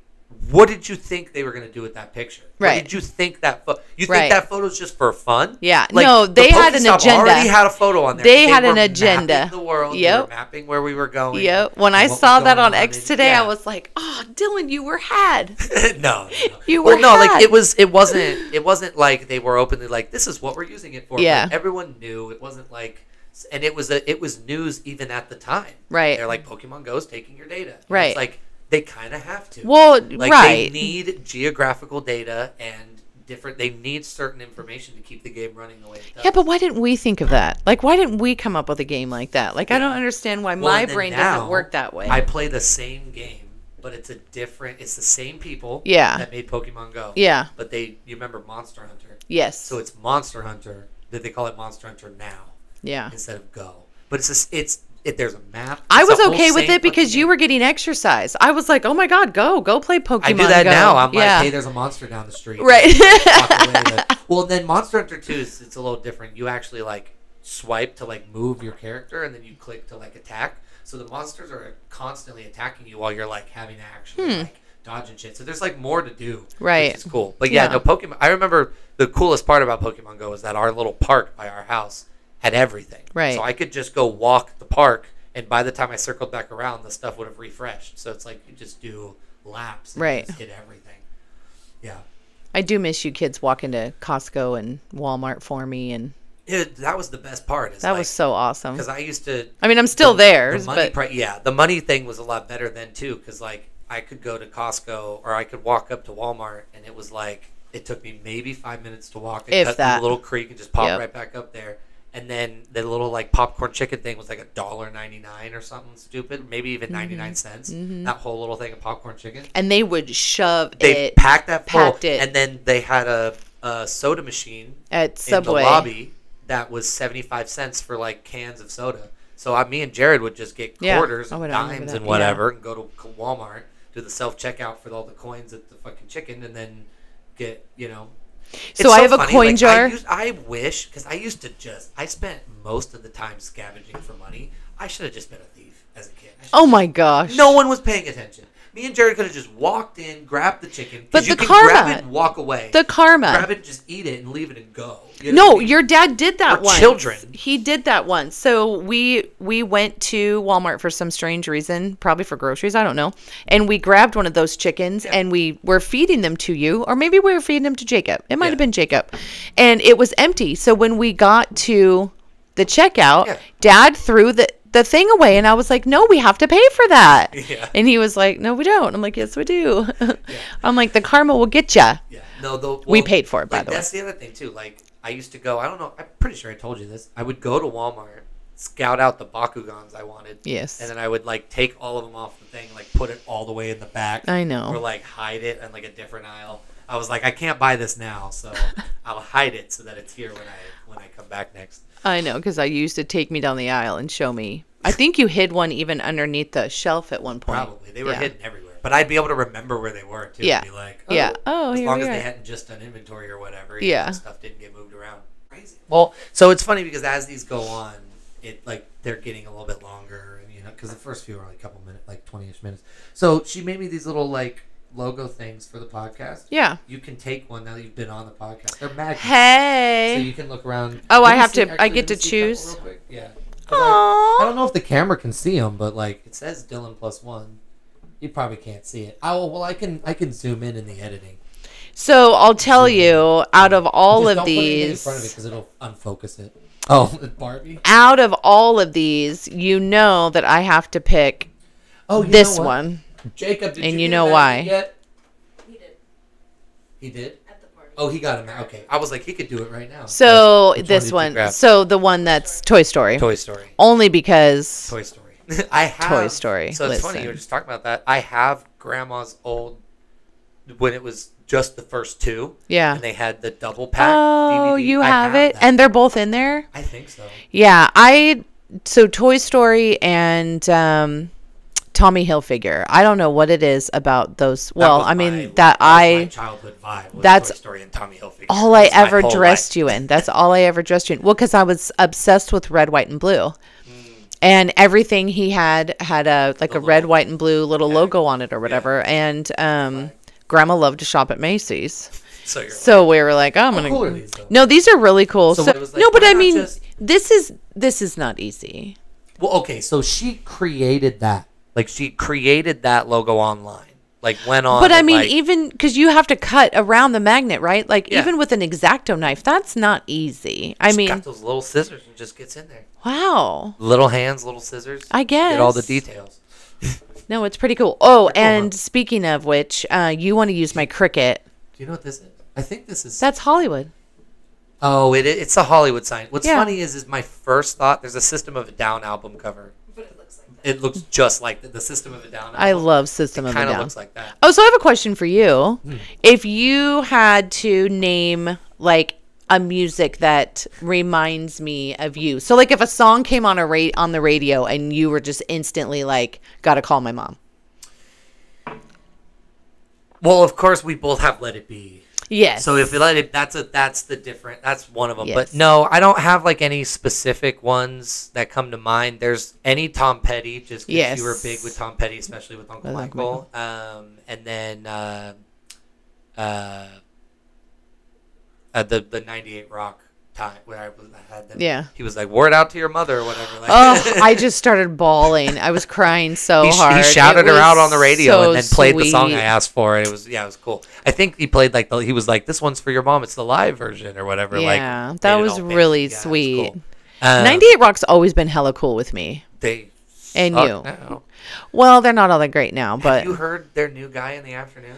what did you think they were going to do with that picture? Right. What did you think that you Right. think that photo's just for fun? Yeah. Like, No, they the had an Pokestop agenda. already had a photo on there. They had were an agenda. Mapping the world. They Yep. were mapping where we were going. Yep. When I and what saw was that going on X and- today, yeah. I was like, "Oh, Dylan, you were had." no. You were no, like had. it wasn't like they were openly like, this is what we're using it for. Yeah. Like, everyone knew. It wasn't like, and it was news even at the time. Right. They're like, Pokemon Go's taking your data. And Right. It's like they kind of have to. Well, Like right. they need geographical data and they need certain information to keep the game running the way it does. Yeah, but why didn't we think of that? Like, why didn't we come up with a game like that? Like, I don't understand why Well, my and then brain now, doesn't work that way. I play the same game, but it's the same people Yeah. that made Pokemon Go. Yeah. But you remember Monster Hunter. Yes. So it's Monster Hunter that they call it Monster Hunter now Yeah. instead of Go. But there's a map. I It's was the whole okay with same it because fucking you game. were getting exercise. I was like, oh my God, go play Pokemon I do that Go. now. I'm yeah. like, hey, there's a monster down the street. Right. Walk away. Well, then Monster Hunter 2 it's a little different. You actually like swipe to like move your character, and then you click to like attack. So the monsters are constantly attacking you while you're like having to actually like dodge and shit. So there's like more to do, Right. which is cool. But yeah, Yeah. no Pokemon. I remember the coolest part about Pokemon Go is that our little park by our house had everything. Right. So I could just go walk the park, and by the time I circled back around, the stuff would have refreshed. So it's like you just do laps and Right. just hit everything. Yeah. I do miss you kids walking to Costco and Walmart for me, and That was the best part. that was so awesome. Because I used to. I mean, I'm still there, The money but the money thing was a lot better then too. Because like I could go to Costco or I could walk up to Walmart, and it was like it took me maybe 5 minutes to walk and If cut that. through a little creek and just pop Yep. right back up there. And then the little like popcorn chicken thing was like $1.99 or something stupid, maybe even 99 cents. That whole little thing of popcorn chicken. and they would shove They it packed that full, packed it. and then they had a soda machine at Subway. in the lobby that was 75 cents for like cans of soda. So me and Jared would just get Yeah. quarters Oh, I and remember dimes that. and whatever, and go to Walmart, do the self checkout for all the coins at the fucking chicken, and then get It's So I have a funny, coin jar. I wish, because I used to I spent most of the time scavenging for money. I should have just been a thief as a kid. Oh my gosh. No one was paying attention. Me and Jared could have just walked in, grabbed the chicken. 'cause But you the can grab karma. it and walk away. The karma. Grab it, just eat it, and leave it and go. You know what No, I mean? your dad did that We're once. children. He did that once. So we went to Walmart for some strange reason, probably for groceries, I don't know. And we grabbed one of those chickens and we were feeding them to you, or maybe we were feeding them to Jacob. It might have been Jacob. And it was empty. So when we got to the checkout, Dad threw the thing away, and I was like, no, we have to pay for that. Yeah. And he was like, no, we don't. I'm like, yes, we do. I'm like, the karma will get ya. Yeah. No, We paid for it, by like, the way. That's the other thing too. Like I used to go. I don't know. I'm pretty sure I told you this. I would go to Walmart, scout out the Bakugans I wanted. Yes. And then I would like take all of them off the thing, like put it all the way in the back. I know. Or like hide it in like a different aisle. I was like, I can't buy this now, so I'll hide it so that it's here when I come back next. I know, because I used to take me down the aisle and show me. I think you hid one even underneath the shelf at one point. Probably they were hidden everywhere, but I'd be able to remember where they were too. Yeah. And be like, Oh, as here long we as they are. hadn't just done inventory or whatever. Yeah. Stuff didn't get moved around. Crazy. Well, so it's funny because as these go on, it like they're getting a little bit longer, and because the first few are like a couple minutes, like 20-ish minutes. So she made me these little like logo things for the podcast. Yeah. You can take one now that you've been on the podcast. They're magnets. Hey. So you can look around. Oh, Let I me have see- to- I actually, get let me to see a couple choose? real quick. Yeah. 'Cause Aw. I don't know if the camera can see them, but like it says Dylan +1. You probably can't see it. Well, I can zoom in the editing. So I'll tell you, out of all Just of don't put anything in these, front of it because it'll unfocus it. Oh, Barbie. out of all of these, you know that I have to pick Oh, you this know what? one. Jacob, did And you you get know a why. magnet yet? He did He did. at the party. Oh, he got him. Okay, I was like, he could do it right now. So Which this did you one. grab? So the one that's Toy Story. Toy Story. Only because Toy Story. I have Toy Story. So it's funny Listen. you were just talking about that. I have Grandma's old when it was just the first two. Yeah. And they had the double pack. Oh, DVD. you I have it, that. and they're both in there. I think so. Yeah, so Toy Story and Tommy Hilfiger. I don't know what it is about those. Well, I mean that was my childhood vibe. Was that's Toy Story and Tommy Hilfiger. all I That's my ever whole dressed life. you in. That's all I ever dressed you in. Well, because I was obsessed with red, white, and blue. And everything he had a like The a red, little white, and blue little tag. logo on it or whatever. And Grandma loved to shop at Macy's. So you're So we were like, oh, I'm how gonna. cool are these, though? No, these are really cool. So So, it was like, no, but why I not mean, just- this is not easy. Well, okay, so she created that. Like, she created that logo online. Like, went on. But I and, mean, like, even because you have to cut around the magnet, right? Like Yeah. even with an X-Acto knife, that's not easy. I just mean, got those little scissors and just gets in there. wow. Little hands, little scissors. I guess. Get all the details. No, it's pretty cool. Oh, They're cool, and speaking of which, you want to use my Cricut. Do you know what this is? I think this is. That's Hollywood. Oh, it's a Hollywood sign. What's Yeah. funny is my first thought. There's a System of a Down album cover. But it looks like It looks just like the System of a Down album. I love System It of a kind of Down. looks like that. Oh, so I have a question for you. Hmm. If you had to name like a music that reminds me of you, so like if a song came on on the radio and you were just instantly like, gotta call my mom. Well, of course, we both have Let It Be. Yes. So if you let it, that's one of them. Yes. But no, I don't have like any specific ones that come to mind. There's any Tom Petty, just because Yes. you were big with Tom Petty, especially with Uncle With Uncle Michael. And then the '98 Rock time where I had them. Yeah. He was like, "Word out to your mother," or whatever. Like, Oh, I just started bawling. I was crying so he hard. shouted It her out was on the radio so and then played the song sweet. I asked for. It was cool. I think he played like he was like, "This one's for your mom. It's the live version or whatever." Yeah, like, that made it was all big. really Yeah, it was sweet. cool. 98 Rock's always been hella cool with me. They And suck you. now. Well, they're not all that great now, but Have you heard their new guy in the afternoon?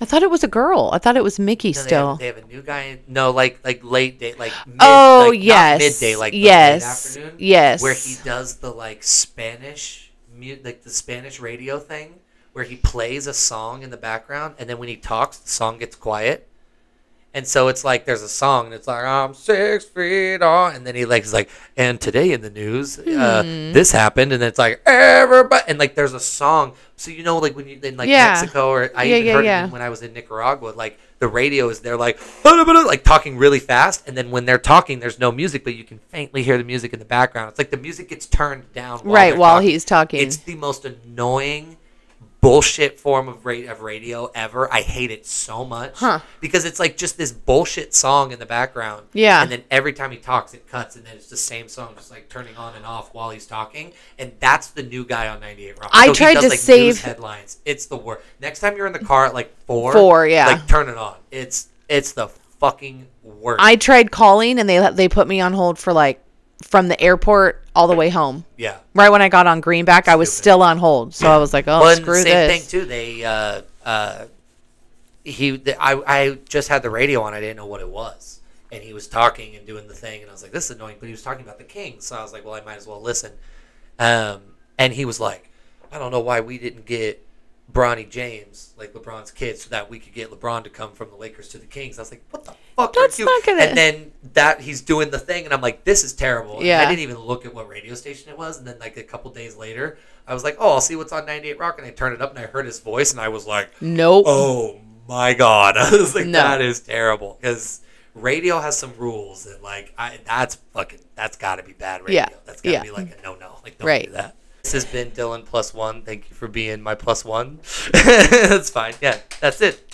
I thought it was a girl. I thought it was Mickey No, still. They have a new guy. No, like late day, like mid, Oh, like, yes. not midday, like the Yes. late afternoon. Yes. Where he does the like Spanish, like the Spanish radio thing, where he plays a song in the background, and then when he talks, the song gets quiet. And so it's like there's a song, and it's like I'm 6 feet on, and then he's like, and today in the news, this happened, and then it's like everybody, and like there's a song, so you know, like when you in like Yeah. Mexico, or I Yeah, even yeah, heard yeah. it when I was in Nicaragua, like the radio is they're like talking really fast, and then when they're talking, there's no music, but you can faintly hear the music in the background. It's like the music gets turned down While talking. he's talking. It's the most annoying bullshit form of radio ever. I hate it so much because it's like just this bullshit song in the background. Yeah. And then every time he talks, it cuts, and then it's the same song, just like turning on and off while he's talking. And that's the new guy on 98 Rock. I So he tried does, to like, save- news headlines. It's the worst. Next time you're in the car at like 4, 4, yeah. like turn it on. It's the fucking worst. I tried calling and they put me on hold for like from the airport all the way home. yeah. Right when I got on Greenback, I was Stupid. still on hold. So I was like, oh, Well, and screw the same this. thing too. They I just had the radio on. I didn't know what it was, and he was talking and doing the thing, and I was like, "This is annoying." But he was talking about the Kings, so I was like, "Well, I might as well listen." And he was like, "I don't know why we didn't get Bronny James, like LeBron's kid, so that we could get LeBron to come from the Lakers to the Kings." I was like, "What the fuck That's are you?" not gonna- And then that he's doing the thing, and I'm like, "This is terrible." And Yeah. I didn't even look at what radio station it was, and then like a couple days later, I was like, "Oh, I'll see what's on 98 Rock," and I turned it up, and I heard his voice, and I was like, Nope. "Oh my god!" I was like, No. "That is terrible," because radio has some rules, and like that's got to be bad radio. Yeah. That's got to Yeah. be like a no. Like don't Right. do that. This has been Dylan +1. Thank you for being my +1. That's fine. Yeah, that's it.